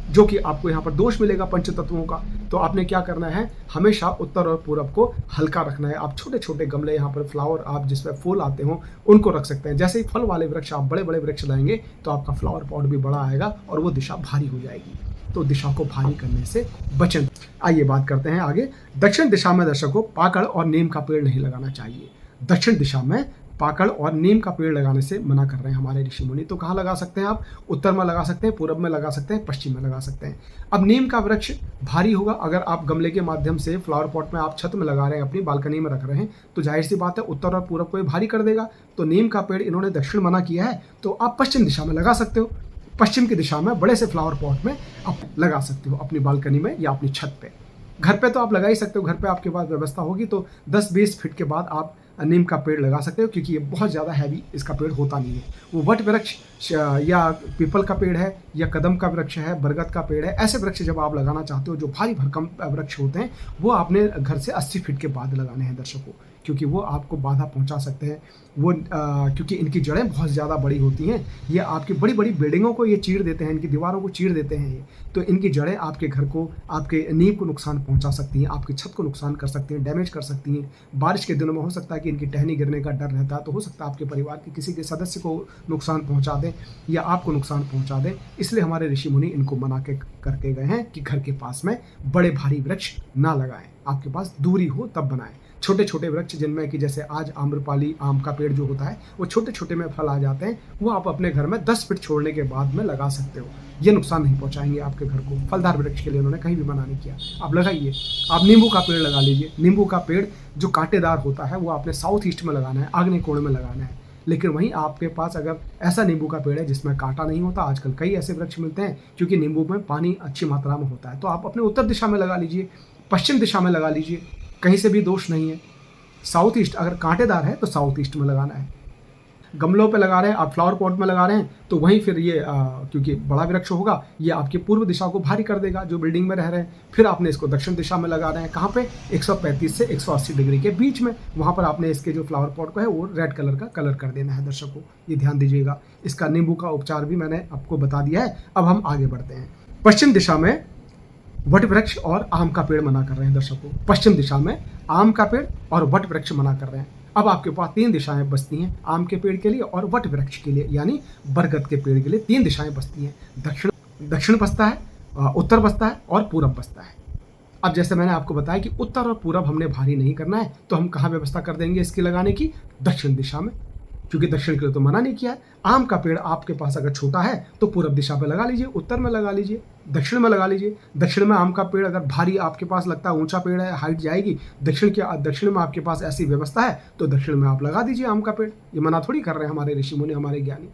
जो कि आपको यहाँ पर दोष मिलेगा पंचतत्वों का। तो आपने क्या करना है, हमेशा उत्तर और पूरब को हल्का रखना है। आप छोटे छोटे गमले यहाँ पर फ्लावर आप जिसमें फूल आते हो उनको रख सकते हैं। जैसे ही फल वाले वृक्ष आप बड़े बड़े वृक्ष लाएंगे तो आपका फ्लावर पॉट भी बड़ा आएगा और वो दिशा भारी हो जाएगी। तो दिशा को भारी करने से बचें। आइए बात करते हैं आगे। दक्षिण दिशा में दर्शकों पाकड़ और नीम का पेड़ नहीं लगाना चाहिए। दक्षिण दिशा में पाकड़ और नीम का पेड़ लगाने से मना कर रहे हैं हमारे ऋषि मुनि। तो कहाँ लगा सकते हैं आप, उत्तर में लगा सकते हैं, पूरब में लगा सकते हैं, पश्चिम में लगा सकते हैं। अब नीम का वृक्ष भारी होगा, अगर आप गमले के माध्यम से फ्लावर पॉट में आप छत में लगा रहे हैं, अपनी बालकनी में रख रहे हैं, तो जाहिर सी बात है उत्तर और पूरब को भारी कर देगा। तो नीम का पेड़ इन्होंने दक्षिण मना किया है, तो आप पश्चिम दिशा में लगा सकते हो। पश्चिम की दिशा में बड़े से फ्लावर पॉट में आप लगा सकते हो, अपनी बालकनी में या अपनी छत पे। घर पे तो आप लगा ही सकते हो, घर पे आपके पास व्यवस्था होगी तो 10-20 फीट के बाद आप नीम का पेड़ लगा सकते हो, क्योंकि ये बहुत ज़्यादा हैवी इसका पेड़ होता नहीं है। वो वट वृक्ष या पीपल का पेड़ है या कदम का वृक्ष है, बरगद का पेड़ है, ऐसे वृक्ष जब आप लगाना चाहते हो जो भारी भरकम वृक्ष होते हैं, वो आपने घर से 80 फीट के बाद लगाने हैं दर्शकों, क्योंकि वो आपको बाधा पहुंचा सकते हैं। वो क्योंकि इनकी जड़ें बहुत ज़्यादा बड़ी होती हैं, ये आपकी बड़ी बड़ी बिल्डिंगों को ये चीर देते हैं, इनकी दीवारों को चीर देते हैं ये। तो इनकी जड़ें आपके घर को, आपके नींव को नुकसान पहुंचा सकती हैं, आपकी छत को नुकसान कर सकती हैं, डैमेज कर सकती हैं। बारिश के दिनों में हो सकता है कि इनकी टहनी गिरने का डर रहता है, तो हो सकता है आपके परिवार के किसी के सदस्य को नुकसान पहुंचा दें या आपको नुकसान पहुंचा दें। इसलिए हमारे ऋषि मुनि इनको मना करके गए हैं कि घर के पास में बड़े भारी वृक्ष ना लगाएं, आपके पास दूरी हो तब बनाएं। छोटे छोटे वृक्ष जिनमें कि जैसे आज आम्रपाली आम का पेड़ जो होता है वो छोटे छोटे में फल आ जाते हैं, वो आप अपने घर में 10 फीट छोड़ने के बाद में लगा सकते हो। ये नुकसान नहीं पहुंचाएंगे आपके घर को। फलदार वृक्ष के लिए उन्होंने कहीं भी मना नहीं किया, आप लगाइए। आप नींबू का पेड़ लगा लीजिए। नींबू का पेड़ जो कांटेदार होता है वो आपने साउथ ईस्ट में लगाना है, आग्नेय कोण में लगाना है। लेकिन वहीं आपके पास अगर ऐसा नींबू का पेड़ है जिसमें कांटा नहीं होता, आजकल कई ऐसे वृक्ष मिलते हैं क्योंकि नींबू में पानी अच्छी मात्रा में होता है, तो आप अपने उत्तर दिशा में लगा लीजिए, पश्चिम दिशा में लगा लीजिए, कहीं से भी दोष नहीं है। साउथ ईस्ट अगर कांटेदार है तो साउथ ईस्ट में लगाना है। गमलों पे लगा रहे हैं आप, फ्लावर पॉट में लगा रहे हैं, तो वहीं फिर ये क्योंकि बड़ा वृक्ष होगा ये आपकी पूर्व दिशा को भारी कर देगा जो बिल्डिंग में रह रहे हैं। फिर आपने इसको दक्षिण दिशा में लगा रहे हैं, कहाँ पे, 135 से 180 डिग्री के बीच में, वहाँ पर आपने इसके जो फ्लावर पॉट को है वो रेड कलर का कलर कर देना है दर्शकों, ये ध्यान दीजिएगा। इसका नींबू का उपचार भी मैंने आपको बता दिया है। अब हम आगे बढ़ते हैं। पश्चिम दिशा में वट वृक्ष और आम का पेड़ मना कर रहे हैं दर्शकों। पश्चिम दिशा में आम का पेड़ और वट वृक्ष मना कर रहे हैं। अब आपके पास 3 दिशाएं बचती हैं आम के पेड़ के लिए और वट वृक्ष के लिए, यानी बरगद के पेड़ के लिए 3 दिशाएं बचती हैं। दक्षिण बचता है, उत्तर बचता है और पूरब बचता है। अब जैसे मैंने आपको बताया कि उत्तर और पूरब हमने भारी नहीं करना है, तो हम कहाँ व्यवस्था कर देंगे इसकी लगाने की, दक्षिण दिशा में, क्योंकि दक्षिण के लिए तो मना नहीं किया है। आम का पेड़ आपके पास अगर छोटा है तो पूरब दिशा पे लगा लीजिए, उत्तर में लगा लीजिए, दक्षिण में लगा लीजिए। दक्षिण में आम का पेड़ अगर भारी आपके पास लगता है, ऊंचा पेड़ है, हाइट जाएगी, दक्षिण में आपके पास ऐसी व्यवस्था है तो दक्षिण में आप लगा दीजिए आम का पेड़। ये मना थोड़ी कर रहे हैं हमारे ऋषि मुनि, हमारे ज्ञानी।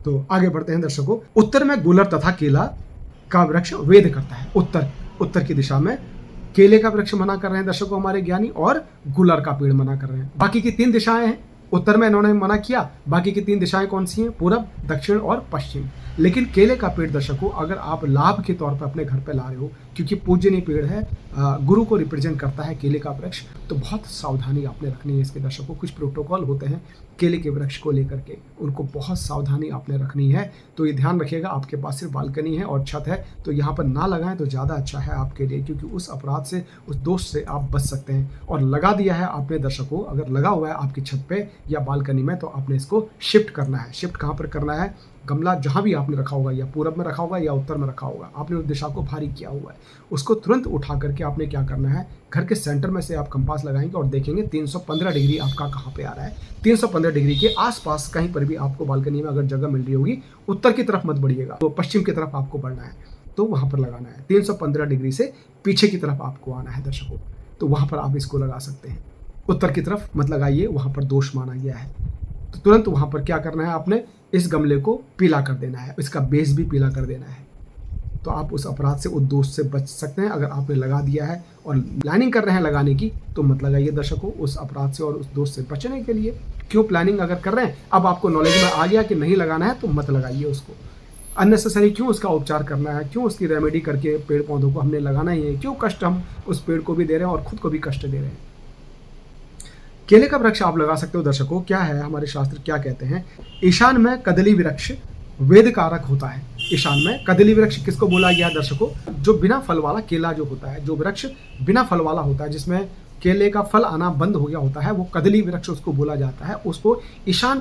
तो आगे बढ़ते हैं दर्शकों। उत्तर में गुलर तथा केला का वृक्ष वेद करता है। उत्तर की दिशा में केले का वृक्ष मना कर रहे हैं दर्शकों हमारे ज्ञानी, और गुलर का पेड़ मना कर रहे हैं। बाकी की 3 दिशाएं हैं, उत्तर में इन्होंने मना किया, बाकी की 3 दिशाएं कौन सी हैं, पूरब, दक्षिण और पश्चिम। लेकिन केले का पेड़ दर्शकों अगर आप लाभ के तौर पर अपने घर पे ला रहे हो, क्योंकि पूजनीय पेड़ है, गुरु को रिप्रेजेंट करता है केले का वृक्ष, तो बहुत सावधानी आपने रखनी है इसके दर्शकों। कुछ प्रोटोकॉल होते हैं केले के वृक्ष को लेकर के, उनको बहुत सावधानी आपने रखनी है। तो ये ध्यान रखिएगा, आपके पास सिर्फ बालकनी है और छत है तो यहाँ पर ना लगाएं तो ज़्यादा अच्छा है आपके लिए, क्योंकि उस अपराध से, उस दोष से आप बच सकते हैं। और लगा दिया है आपने दर्शकों, अगर लगा हुआ है आपकी छत पे या बालकनी में, तो आपने इसको शिफ्ट करना है। शिफ्ट कहाँ पर करना है, गमला जहाँ भी आपने रखा होगा, या पूरब में रखा होगा या उत्तर में रखा होगा, आपने उस दिशा को भारी किया हुआ है, उसको तुरंत उठा करके आपने क्या करना है, घर के सेंटर में से आप कंपास लगाएंगे और देखेंगे 315 डिग्री आपका कहाँ पे आ रहा है। 315 डिग्री के आसपास कहीं पर भी आपको बालकनी में अगर जगह मिल रही होगी, उत्तर की तरफ मत बढ़िएगा, तो पश्चिम की तरफ आपको बढ़ना है, तो वहाँ पर लगाना है। 315 डिग्री से पीछे की तरफ आपको आना है दर्शकों, तो वहाँ पर आप इसको लगा सकते हैं। उत्तर की तरफ मत लगाइए, वहाँ पर दोष माना गया है। तो तुरंत वहाँ पर क्या करना है, आपने इस गमले को पीला कर देना है, इसका बेस भी पीला कर देना है। तो आप उस अपराध से, उस दोष से बच सकते हैं। अगर आपने लगा दिया है और प्लानिंग कर रहे हैं लगाने की, तो मत लगाइए दर्शकों, उस अपराध से और उस दोष से बचने के लिए। क्यों प्लानिंग अगर कर रहे हैं, अब आपको नॉलेज में आ गया कि नहीं लगाना है, तो मत लगाइए उसको। अननेसेसरी क्यों उसका उपचार करना है, क्यों उसकी रेमेडी करके पेड़ पौधों को हमने लगाना ही है, क्यों कष्ट हम उस पेड़ को भी दे रहे हैं और खुद को भी कष्ट दे रहे हैं। केले का वृक्ष आप लगा सकते हो दर्शकों। क्या है, हमारे शास्त्र क्या कहते हैं, ईशान में कदली वृक्ष वेद कारक होता है। ईशान में कदली वृक्ष किसको बोला गया दर्शकों, जो बिना फल वाला केला जो होता है, जो वृक्ष बिना फल वाला होता है, जिसमें केले का फल आना बंद हो गया होता है, वो कदली वृक्ष उसको बोला जाता है। उसको ईशान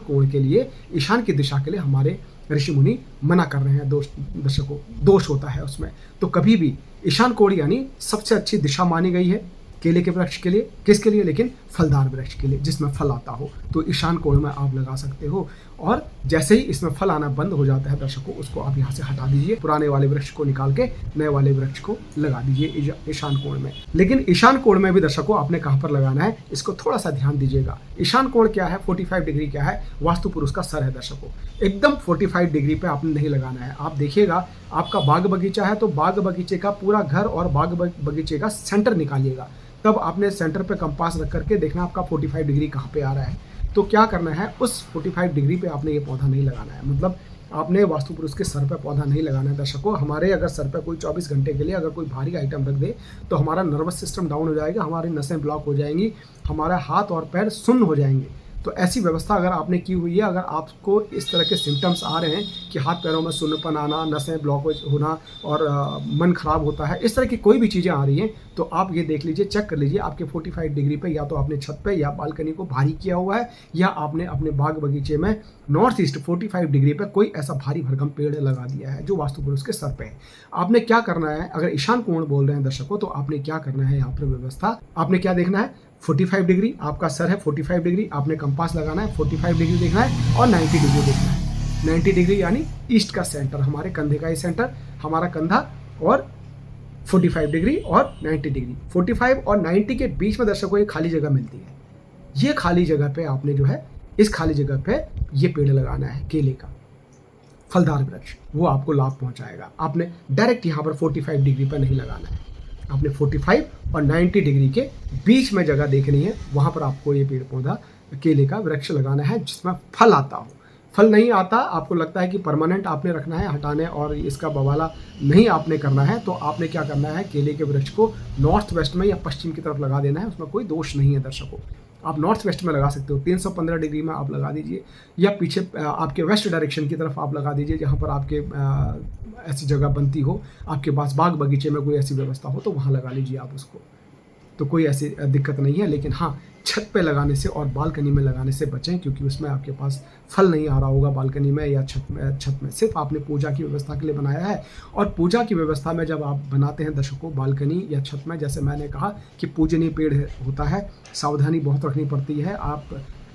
कोण के लिए, ईशान की दिशा के लिए हमारे ऋषि मुनि मना कर रहे हैं। दर्शकों, दोष होता है उसमें। तो कभी भी ईशान कोण यानी सबसे अच्छी दिशा मानी गई है केले के वृक्ष के लिए। किसके लिए, लेकिन फलदार वृक्ष के लिए, जिसमें फल आता हो। तो ईशान कोण में आप लगा सकते हो। और जैसे ही इसमें फल आना बंद हो जाता है दर्शकों, उसको आप यहाँ से हटा दीजिए, पुराने वाले वृक्ष को निकाल के नए वाले वृक्ष को लगा दीजिए ईशान कोण में। लेकिन ईशान कोण में भी दर्शकों आपने कहाँ पर लगाना है, इसको थोड़ा सा ध्यान दीजिएगा। ईशान कोण क्या है, 45 डिग्री क्या है, वास्तु पुरुष का सर है दर्शकों। एकदम 45 डिग्री पे आपने नहीं लगाना है। आप देखिएगा, आपका बाग बगीचा है तो बाग बगीचे का पूरा घर और बाग बगीचे का सेंटर निकालिएगा। तब आपने सेंटर पे कंपास रख करके देखना आपका 45 डिग्री कहाँ पे आ रहा है। तो क्या करना है, उस 45 डिग्री पे आपने ये पौधा नहीं लगाना है। मतलब आपने वास्तु पुरुष के सर पे पौधा नहीं लगाना है दर्शकों। हमारे अगर सर पे कोई 24 घंटे के लिए अगर कोई भारी आइटम रख दे, तो हमारा नर्वस सिस्टम डाउन हो जाएगा, हमारी नसें ब्लॉक हो जाएंगी, हमारा हाथ और पैर सुन्न हो जाएंगे। तो ऐसी व्यवस्था अगर आपने की हुई है, अगर आपको इस तरह के सिम्टम्स आ रहे हैं कि हाथ पैरों में सुन्नपन आना, नसें ब्लॉक होना और मन खराब होता है, इस तरह की कोई भी चीज़ें आ रही हैं, तो आप ये देख लीजिए, चेक कर लीजिए आपके 45 डिग्री पे या तो आपने छत पे या बालकनी को भारी किया हुआ है, या आपने अपने बाग बगीचे में नॉर्थ ईस्ट 45 डिग्री पे कोई ऐसा भारी भरकम पेड़ लगा दिया है जो वास्तु पुरुष के सर पे है। आपने क्या करना है, अगर ईशान कोण बोल रहे हैं दर्शकों, तो आपने क्या करना है, यहाँ पर व्यवस्था आपने क्या देखना है, 45 डिग्री आपका सर है, 45 डिग्री आपने कंपास लगाना है, 45 डिग्री देखना है और 90 डिग्री देखना है। 90 डिग्री यानी ईस्ट का सेंटर, हमारे कंधे का ही सेंटर, हमारा कंधा, और 45 डिग्री और 90 डिग्री। 45 और 90 के बीच में दर्शकों एक खाली जगह मिलती है। ये खाली जगह पे आपने जो है, इस खाली जगह पे ये पेड़ लगाना है केले का, फलदार वृक्ष, वो आपको लाभ पहुंचाएगा। आपने डायरेक्ट यहाँ पर 45 डिग्री पर नहीं लगाना है, आपने 45 और 90 डिग्री के बीच में जगह देखनी है, वहाँ पर आपको ये पेड़ पौधा केले का वृक्ष लगाना है जिसमें फल आता हो। फल नहीं आता, आपको लगता है कि परमानेंट आपने रखना है, हटाने और इसका बवाला नहीं आपने करना है, तो आपने क्या करना है, केले के वृक्ष को नॉर्थ वेस्ट में या पश्चिम की तरफ लगा देना है। उसमें कोई दोष नहीं है दर्शकों। आप नॉर्थ वेस्ट में लगा सकते हो, 315 डिग्री में आप लगा दीजिए, या पीछे आपके वेस्ट डायरेक्शन की तरफ आप लगा दीजिए, जहाँ पर आपके ऐसी जगह बनती हो, आपके पास बाग बगीचे में कोई ऐसी व्यवस्था हो, तो वहाँ लगा लीजिए आप उसको। तो कोई ऐसी दिक्कत नहीं है। लेकिन हाँ, छत पे लगाने से और बालकनी में लगाने से बचें, क्योंकि उसमें आपके पास फल नहीं आ रहा होगा बालकनी में या छत में सिर्फ आपने पूजा की व्यवस्था के लिए बनाया है। और पूजा की व्यवस्था में जब आप बनाते हैं दर्शकों, बालकनी या छत में, जैसे मैंने कहा कि पूजनीय पेड़ होता है, सावधानी बहुत रखनी पड़ती है। आप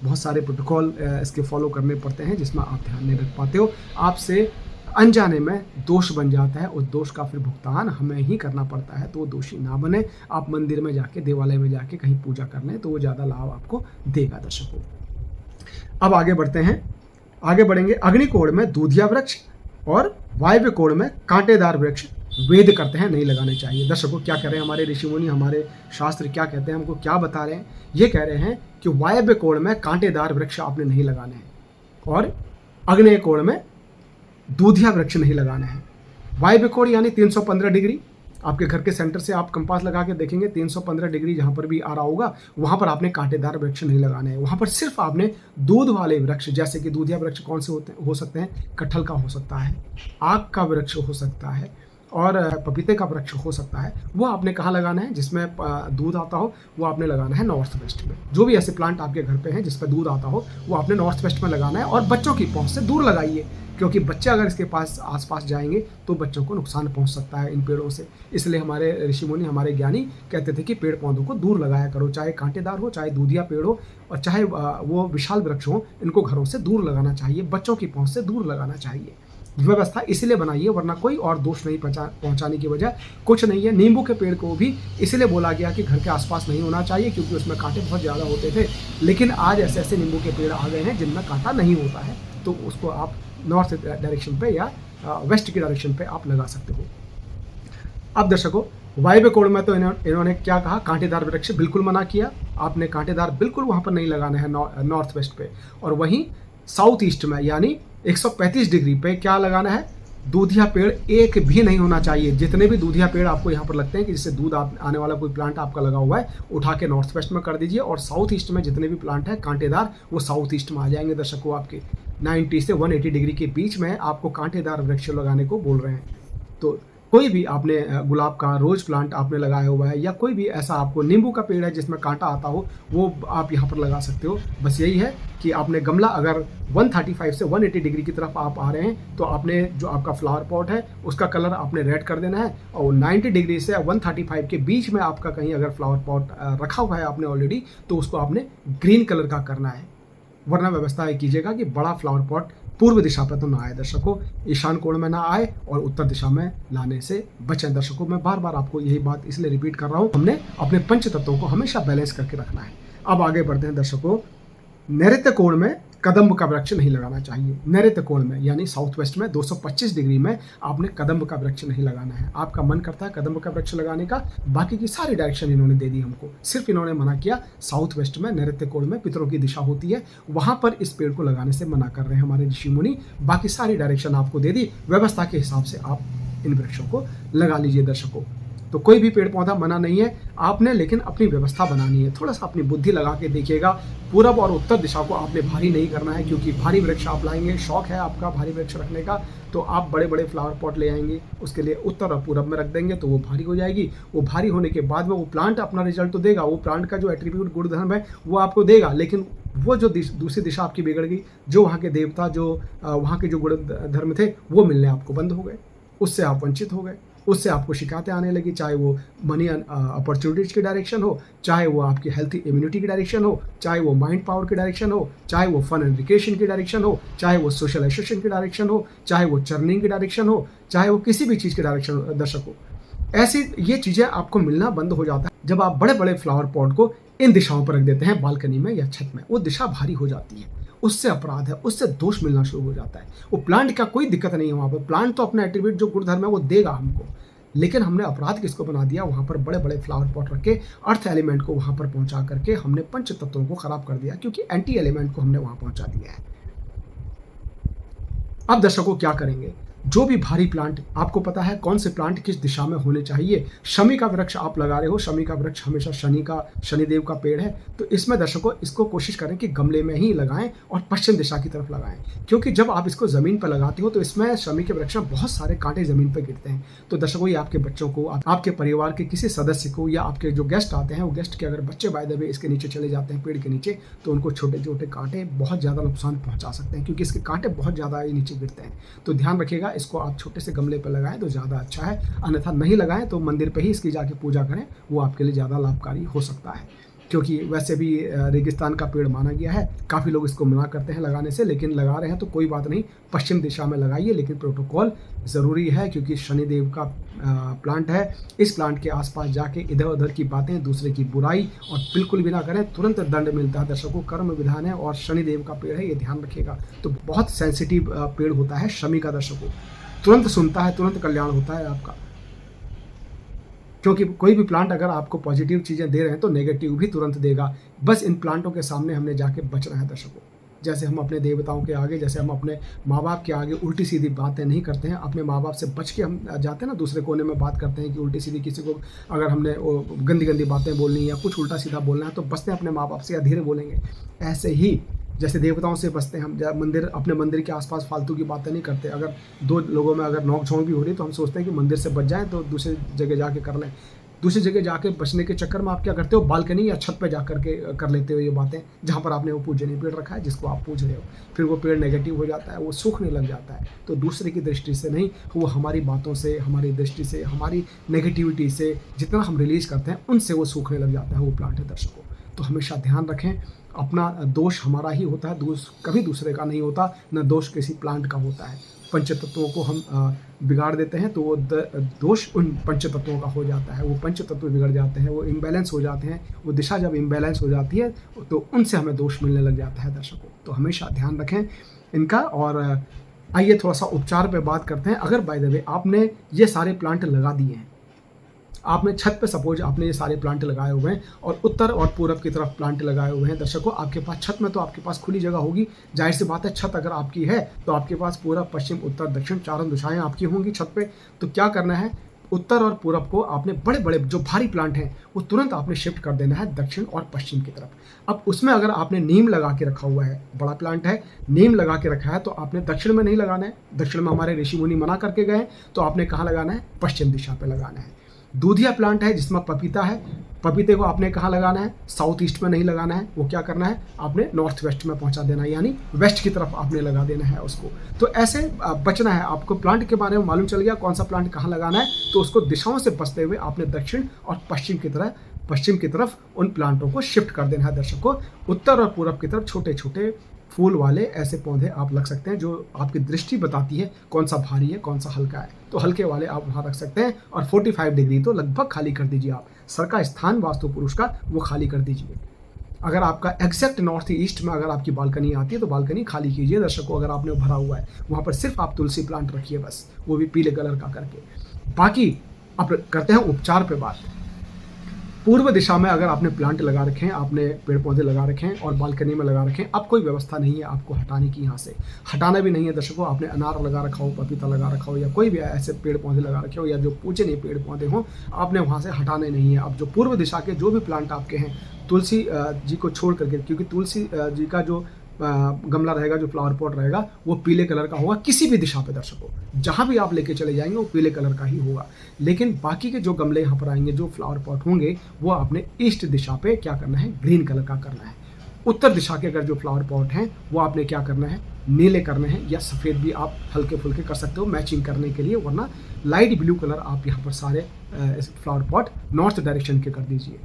बहुत सारे प्रोटोकॉल इसके फॉलो करने पड़ते हैं, जिसमें आप ध्यान नहीं रख पाते हो, आपसे अनजाने में दोष बन जाता है। उस दोष का फिर भुगतान हमें ही करना पड़ता है। तो वो दोषी ना बने, आप मंदिर में जाके, देवालय में जाके कहीं पूजा कर लें, तो वो ज़्यादा लाभ आपको देगा दर्शकों। अब आगे बढ़ते हैं, आगे बढ़ेंगे। अग्निकोण में दूधिया वृक्ष और वायव्य कोण में कांटेदार वृक्ष वेद करते हैं नहीं लगाने चाहिए। दर्शकों, क्या कह रहे हैं हमारे ऋषि मुनि, हमारे शास्त्र क्या कहते हैं, हमको क्या बता रहे हैं? ये कह रहे हैं कि वायव्य कोण में कांटेदार वृक्ष आपने नहीं लगाने हैं और अग्नेय कोण में दूधिया वृक्ष नहीं लगाना है। वायव्य कोण यानी 315 डिग्री, आपके घर के सेंटर से आप कंपास लगा के देखेंगे 315 डिग्री जहाँ पर भी आ रहा होगा, वहाँ पर आपने कांटेदार वृक्ष नहीं लगाने हैं। वहाँ पर सिर्फ आपने दूध वाले वृक्ष, जैसे कि दूधिया वृक्ष कौन से हो सकते हैं, कटहल का हो सकता है, आक का वृक्ष हो सकता है, और पपीते का वृक्ष हो सकता है, वो आपने कहाँ लगाना है, जिसमें दूध आता हो, वो आपने लगाना है नॉर्थ वेस्ट में। जो भी ऐसे प्लांट आपके घर पे हैं जिसपे दूध आता हो, वो आपने नॉर्थ वेस्ट में लगाना है और बच्चों की पहुँच से दूर लगाइए, क्योंकि बच्चे अगर इसके पास आस-पास जाएँगे तो बच्चों को नुकसान पहुँच सकता है इन पेड़ों से। इसलिए हमारे ऋषि मुनि, हमारे ज्ञानी कहते थे कि पेड़-पौधों को दूर लगाया करो, चाहे कांटेदार हो, चाहे दूधिया पेड़ हो और चाहे वो विशाल वृक्ष हो, इनको घरों से दूर लगाना चाहिए, बच्चों की पहुँच से दूर लगाना चाहिए। व्यवस्था इसलिए बनाई है, वरना कोई और दोष नहीं पहुँचाने की वजह कुछ नहीं है। नींबू के पेड़ को भी इसलिए बोला गया कि घर के आस-पास नहीं होना चाहिए, क्योंकि उसमें काँटे बहुत ज़्यादा होते थे। लेकिन आज ऐसे-ऐसे नींबू के पेड़ आ गए हैं जिनमें काँटा नहीं होता है, तो उसको आप नॉर्थ डायरेक्शन पे या वेस्ट की डायरेक्शन पे आप लगा सकते हो। अब दर्शकों, वायव्य कोण में तो इन्होंने क्या कहा, कांटेदार वृक्ष बिल्कुल मना किया। आपने कांटेदार बिल्कुल वहाँ पर नहीं लगाना है नॉर्थ वेस्ट पे। और वहीं साउथ ईस्ट में यानी 135 डिग्री पे क्या लगाना है, दूधिया पेड़ एक भी नहीं होना चाहिए। जितने भी दूधिया पेड़ आपको यहाँ पर लगते हैं कि जिससे दूध आने वाला कोई प्लांट आपका लगा हुआ है, उठा के नॉर्थ वेस्ट में कर दीजिए। और साउथ ईस्ट में जितने भी प्लांट हैं कांटेदार, वो साउथ ईस्ट में आ जाएंगे। दर्शकों, आपके 90 से 180 डिग्री के बीच में आपको कांटेदार वृक्ष लगाने को बोल रहे हैं। तो कोई भी आपने गुलाब का रोज प्लांट आपने लगाया हुआ है, या कोई भी ऐसा आपको नींबू का पेड़ है जिसमें कांटा आता हो, वो आप यहाँ पर लगा सकते हो। बस यही है कि आपने गमला अगर 135 से 180 डिग्री की तरफ आप आ रहे हैं, तो आपने जो आपका फ्लावर पॉट है उसका कलर आपने रेड कर देना है। और 90 डिग्री से 135 के बीच में आपका कहीं अगर फ्लावर पॉट रखा हुआ है आपने ऑलरेडी, तो उसको आपने ग्रीन कलर का करना है। वरना व्यवस्था ये कीजिएगा कि बड़ा फ्लावर पॉट पूर्व दिशा पर तो ना आए दर्शकों, ईशान कोण में ना आए और उत्तर दिशा में लाने से बचें। दर्शकों, मैं बार बार आपको यही बात इसलिए रिपीट कर रहा हूँ, हमने अपने पंच तत्वों को हमेशा बैलेंस करके रखना है। अब आगे बढ़ते हैं दर्शकों, नैऋत्य कोण में कदम्ब का वृक्ष नहीं लगाना चाहिए। नैऋत्य कोण में यानी साउथ वेस्ट में 225 डिग्री में आपने कदम्ब का वृक्ष नहीं लगाना है। आपका मन करता है कदम्ब का वृक्ष लगाने का, बाकी की सारी डायरेक्शन इन्होंने दे दी हमको, सिर्फ इन्होंने मना किया साउथ वेस्ट में, नैऋत्य कोण में पितरों की दिशा होती है, वहां पर इस पेड़ को लगाने से मना कर रहे हैं हमारे ऋषि मुनि। बाकी सारी डायरेक्शन आपको दे दी, व्यवस्था के हिसाब से आप इन वृक्षों को लगा लीजिए। दर्शकों, तो कोई भी पेड़ पौधा मना नहीं है आपने, लेकिन अपनी व्यवस्था बनानी है। थोड़ा सा अपनी बुद्धि लगा के देखिएगा। पूरब और उत्तर दिशा को आपने भारी नहीं करना है, क्योंकि भारी वृक्ष आप लाएंगे, शौक है आपका भारी वृक्ष रखने का, तो आप बड़े बड़े फ्लावर पॉट ले आएंगे, उसके लिए उत्तर और पूरब में रख देंगे तो वो भारी हो जाएगी। वो भारी होने के बाद में वो प्लांट अपना रिजल्ट तो देगा, वो प्लांट का जो एट्रीब्यूट गुणधर्म है वो आपको देगा, लेकिन वो जो दूसरी दिशा आपकी बिगड़ गई, जो वहाँ के देवता, जो वहाँ के जो गुण धर्म थे, वो मिलने आपको बंद हो गए, उससे आप वंचित हो गए, उससे आपको शिकायतें आने लगी, चाहे वो मनी अपॉर्चुनिटीज़ की डायरेक्शन हो, चाहे वो आपकी हेल्थी इम्यूनिटी की डायरेक्शन हो, चाहे वो माइंड पावर की डायरेक्शन हो, चाहे वो फन एंड रिक्रिएशन की डायरेक्शन हो, चाहे वो सोशलाइजेशन की डायरेक्शन हो, चाहे वो चर्निंग की डायरेक्शन हो, चाहे वो किसी भी चीज़ की डायरेक्शन हो। दर्शकों, ऐसी ये चीज़ें आपको मिलना बंद हो जाता है जब आप बड़े बड़े फ्लावर पॉट को इन दिशाओं पर रख देते हैं, बालकनी में या छत में। वो दिशा भारी हो जाती है, उससे अपराध है, उससे दोष मिलना शुरू हो जाता है। वो प्लांट का कोई दिक्कत नहीं है वहाँ पर, प्लांट तो अपना एट्रीब्यूट जो गुणधर्म है वो देगा हमको, लेकिन हमने अपराध किसको बना दिया, वहाँ पर बड़े बड़े फ्लावर पॉट रख के अर्थ एलिमेंट को वहाँ पर पहुँचा करके हमने पंच तत्वों को खराब कर दिया, क्योंकि एंटी एलिमेंट को हमने वहाँ पहुँचा दिया है। अब दर्शकों क्या करेंगे, जो भी भारी प्लांट, आपको पता है कौन से प्लांट किस दिशा में होने चाहिए। शमी का वृक्ष आप लगा रहे हो, शमी का वृक्ष हमेशा शनिदेव का पेड़ है, तो इसमें दर्शकों इसको कोशिश करें कि गमले में ही लगाएं और पश्चिम दिशा की तरफ लगाएं, क्योंकि जब आप इसको ज़मीन पर लगाते हो तो इसमें शमी के वृक्ष में बहुत सारे कांटे ज़मीन पर गिरते हैं। तो दर्शकों, ये आपके बच्चों को, आपके परिवार के किसी सदस्य को, या आपके जो गेस्ट आते हैं, वो गेस्ट के अगर बच्चे बाय द वे इसके नीचे चले जाते हैं, पेड़ के नीचे, तो उनको छोटे छोटे कांटे बहुत ज़्यादा नुकसान पहुँचा सकते हैं, क्योंकि इसके कांटे बहुत ज़्यादा नीचे गिरते हैं। तो ध्यान रखिएगा, इसको आप छोटे से गमले पर लगाएं तो ज़्यादा अच्छा है, अन्यथा नहीं लगाएं तो मंदिर पे ही इसकी जाके पूजा करें, वो आपके लिए ज़्यादा लाभकारी हो सकता है, क्योंकि वैसे भी रेगिस्तान का पेड़ माना गया है। काफ़ी लोग इसको मना करते हैं लगाने से, लेकिन लगा रहे हैं तो कोई बात नहीं, पश्चिम दिशा में लगाइए, लेकिन प्रोटोकॉल ज़रूरी है, क्योंकि शनिदेव का प्लांट है। इस प्लांट के आसपास जाके इधर उधर की बातें, दूसरे की बुराई और बिल्कुल भी ना करें, तुरंत दंड मिलता है। दर्शकों, कर्म विधान है और शनिदेव का पेड़ है, ये ध्यान रखिएगा। तो बहुत सेंसिटिव पेड़ होता है शमी का, दर्शकों, तुरंत सुनता है, तुरंत कल्याण होता है आपका, क्योंकि कोई भी प्लांट अगर आपको पॉजिटिव चीज़ें दे रहे हैं तो नेगेटिव भी तुरंत देगा। बस इन प्लांटों के सामने हमने जाके बचना है दर्शकों। जैसे हम अपने देवताओं के आगे, जैसे हम अपने माँ बाप के आगे उल्टी सीधी बातें नहीं करते हैं, अपने माँ बाप से बच के हम जाते हैं ना, दूसरे कोने में बात करते हैं कि उल्टी सीधी किसी को अगर हमने गंदी गंदी बातें बोलनी या कुछ उल्टा सीधा बोलना है तो बचते हैं अपने माँ बाप से या धीरे बोलेंगे। ऐसे ही जैसे देवताओं से बचते हैं हम, मंदिर, अपने मंदिर के आसपास फालतू की बातें नहीं करते। अगर दो लोगों में अगर नोक-झोंक भी हो रही है तो हम सोचते हैं कि मंदिर से बच जाएँ तो दूसरी जगह जाके कर लें। दूसरी जगह जाके बचने के चक्कर में आप क्या करते हो, बालकनी या छत पे जा कर के कर लेते हो ये बातें, जहाँ पर आपने वो पूजनीय पेड़ रखा है जिसको आप पूज रहे हो। फिर वो पेड़ नेगेटिव हो जाता है, वो सूखने लग जाता है। तो दूसरे की दृष्टि से नहीं, वो हमारी बातों से, हमारी दृष्टि से, हमारी नेगेटिविटी से जितना हम रिलीज़ करते हैं, उनसे वो सूखने लग जाता है वो प्लांट है दर्शकों। तो हमेशा ध्यान रखें, अपना दोष हमारा ही होता है, दोष कभी दूसरे का नहीं होता, ना दोष किसी प्लांट का होता है। पंचतत्वों को हम बिगाड़ देते हैं तो वो दोष उन पंचतत्वों का हो जाता है, वो पंचतत्व बिगड़ जाते हैं, वो इम्बैलेंस हो जाते हैं, वो दिशा जब इम्बैलेंस हो जाती है तो उनसे हमें दोष मिलने लग जाता है दर्शकों। तो हमेशा ध्यान रखें इनका। और आइए थोड़ा सा उपचार पे बात करते हैं। अगर बाय द वे आपने ये सारे प्लांट लगा दिए हैं, आपने छत पे सपोज आपने ये सारे प्लांट लगाए हुए हैं और उत्तर और पूरब की तरफ प्लांट लगाए हुए हैं दर्शकों, आपके पास छत में तो आपके पास खुली जगह होगी, जाहिर सी बात है छत अगर आपकी है तो आपके पास पूरब, पश्चिम, उत्तर, दक्षिण चारों दिशाएं आपकी होंगी छत पे। तो क्या करना है, उत्तर और पूरब को आपने बड़े बड़े जो भारी प्लांट हैं वो तुरंत आपने शिफ्ट कर देना है दक्षिण और पश्चिम की तरफ। अब उसमें अगर आपने नीम लगा के रखा हुआ है, बड़ा प्लांट है, नीम लगा के रखा है, तो आपने दक्षिण में नहीं लगाना है, दक्षिण में हमारे ऋषि मुनि मना करके गए, तो आपने कहाँ लगाना है, पश्चिम दिशा पे लगाना है। दूधिया प्लांट है जिसमें पपीता है, पपीते को आपने कहाँ लगाना है, साउथ ईस्ट में नहीं लगाना है, वो क्या करना है, आपने नॉर्थ वेस्ट में पहुंचा देना है, यानी वेस्ट की तरफ आपने लगा देना है उसको। तो ऐसे बचना है आपको, प्लांट के बारे में मालूम चल गया कौन सा प्लांट कहाँ लगाना है, तो उसको दिशाओं से बचते हुए आपने दक्षिण और पश्चिम की तरफ उन प्लांटों को शिफ्ट कर देना है दर्शकों। उत्तर और पूरब की तरफ छोटे छोटे फूल वाले ऐसे पौधे आप लग सकते हैं जो आपकी दृष्टि बताती है कौन सा भारी है कौन सा हल्का है, तो हल्के वाले आप वहाँ रख सकते हैं। और 45 डिग्री तो लगभग खाली कर दीजिए आप, सर का स्थान वास्तु पुरुष का वो खाली कर दीजिए। अगर आपका एग्जैक्ट नॉर्थ ईस्ट में अगर आपकी बालकनी आती है तो बालकनी खाली कीजिए दर्शकों। अगर आपने भरा हुआ है वहाँ पर सिर्फ आप तुलसी प्लांट रखिए बस, वो भी पीले कलर का करके। बाकी अब करते हैं उपचार पे बात। पूर्व दिशा में अगर आपने प्लांट लगा रखे हैं, आपने पेड़ पौधे लगा रखे हैं और बालकनी में लगा रखे हैं, अब कोई व्यवस्था नहीं है आपको हटाने की, यहाँ से हटाना भी नहीं है दर्शकों। आपने अनार लगा रखा हो, पपीता लगा रखा हो, या कोई भी ऐसे पेड़ पौधे लगा रखे हो, या जो पूजनीय पेड़ पौधे हों, आपने वहाँ से हटाने नहीं है। अब जो पूर्व दिशा के जो भी प्लांट आपके हैं, तुलसी जी को छोड़ करके, क्योंकि तुलसी जी का जो गमला रहेगा, जो फ्लावर पॉट रहेगा, वो पीले कलर का होगा किसी भी दिशा पे दर्शकों, जहाँ भी आप लेके चले जाएंगे वो पीले कलर का ही होगा। लेकिन बाकी के जो गमले यहाँ पर आएंगे, जो फ्लावर पॉट होंगे, वो आपने ईस्ट दिशा पे क्या करना है, ग्रीन कलर का करना है। उत्तर दिशा के अगर जो फ्लावर पॉट हैं वो आपने क्या करना है, नीले करने हैं, या सफ़ेद भी आप हल्के फुल्के कर सकते हो मैचिंग करने के लिए, वरना लाइट ब्लू कलर आप यहाँ पर सारे फ्लावर पॉट नॉर्थ डायरेक्शन के कर दीजिए।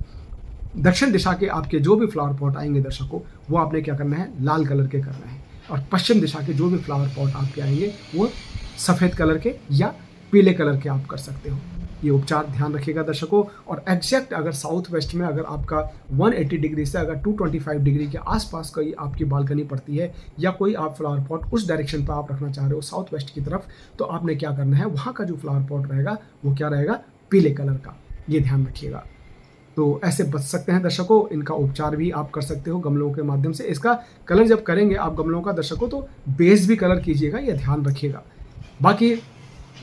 दक्षिण दिशा के आपके जो भी फ्लावर पॉट आएंगे दर्शकों, वो आपने क्या करना है, लाल कलर के करना है। और पश्चिम दिशा के जो भी फ्लावर पॉट आपके आएंगे वो सफ़ेद कलर के या पीले कलर के आप कर सकते हो। ये उपचार ध्यान रखिएगा दर्शकों। और एग्जैक्ट अगर साउथ वेस्ट में अगर आपका 180 डिग्री से अगर 225 डिग्री के आसपास कोई आपकी बालकनी पड़ती है, या कोई आप फ्लावर पॉट उस डायरेक्शन पर आप रखना चाह रहे हो साउथ वेस्ट की तरफ, तो आपने क्या करना है, वहाँ का जो फ्लावर पॉट रहेगा वो क्या रहेगा, पीले कलर का। ये ध्यान रखिएगा। तो ऐसे बच सकते हैं दर्शकों। इनका उपचार भी आप कर सकते हो गमलों के माध्यम से। इसका कलर जब करेंगे आप गमलों का दर्शकों, तो बेस भी कलर कीजिएगा, ये ध्यान रखिएगा। बाकी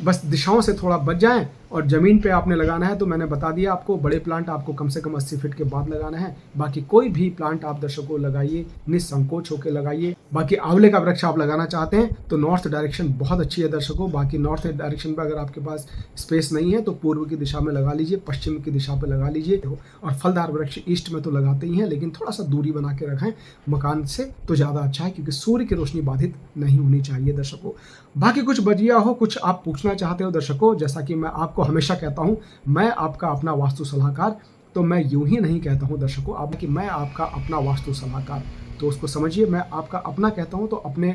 बस दिशाओं से थोड़ा बच जाएं। और ज़मीन पे आपने लगाना है तो मैंने बता दिया आपको, बड़े प्लांट आपको कम से कम 80 फीट के बाद लगाना है। बाकी कोई भी प्लांट आप दर्शकों लगाइए, निसंकोच होकर लगाइए। बाकी आंवले का वृक्ष आप लगाना चाहते हैं तो नॉर्थ डायरेक्शन बहुत अच्छी है दर्शकों। बाकी नॉर्थ डायरेक्शन पर अगर आपके पास स्पेस नहीं है तो पूर्व की दिशा में लगा लीजिए, पश्चिम की दिशा पर लगा लीजिए। और फलदार वृक्ष ईस्ट में तो लगाते ही हैं, लेकिन थोड़ा सा दूरी बना के रखें मकान से तो ज़्यादा अच्छा है, क्योंकि सूर्य की रोशनी बाधित नहीं होनी चाहिए दर्शकों। बाकी कुछ बचिया हो, कुछ आप पूछना चाहते हो दर्शकों, जैसा कि मैं आपको हमेशा कहता हूं, मैं आपका अपना वास्तु सलाहकार, तो मैं यूं ही नहीं कहता हूं दर्शकों आप कि मैं आपका अपना वास्तु सलाहकार, तो उसको समझिए। मैं आपका अपना कहता हूं तो अपने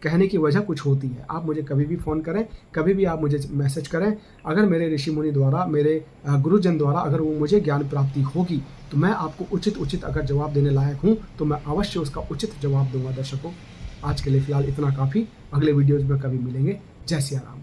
कहने की वजह कुछ होती है। आप मुझे कभी भी फ़ोन करें, कभी भी आप मुझे मैसेज करें। अगर मेरे ऋषि मुनि द्वारा, मेरे गुरुजन द्वारा अगर वो मुझे ज्ञान प्राप्ति होगी तो मैं आपको उचित अगर जवाब देने लायक हूँ तो मैं अवश्य उसका उचित जवाब दूंगा दर्शकों। आज के लिए फ़िलहाल इतना काफ़ी। अगले वीडियोज़ में कभी मिलेंगे। जय सिया राम।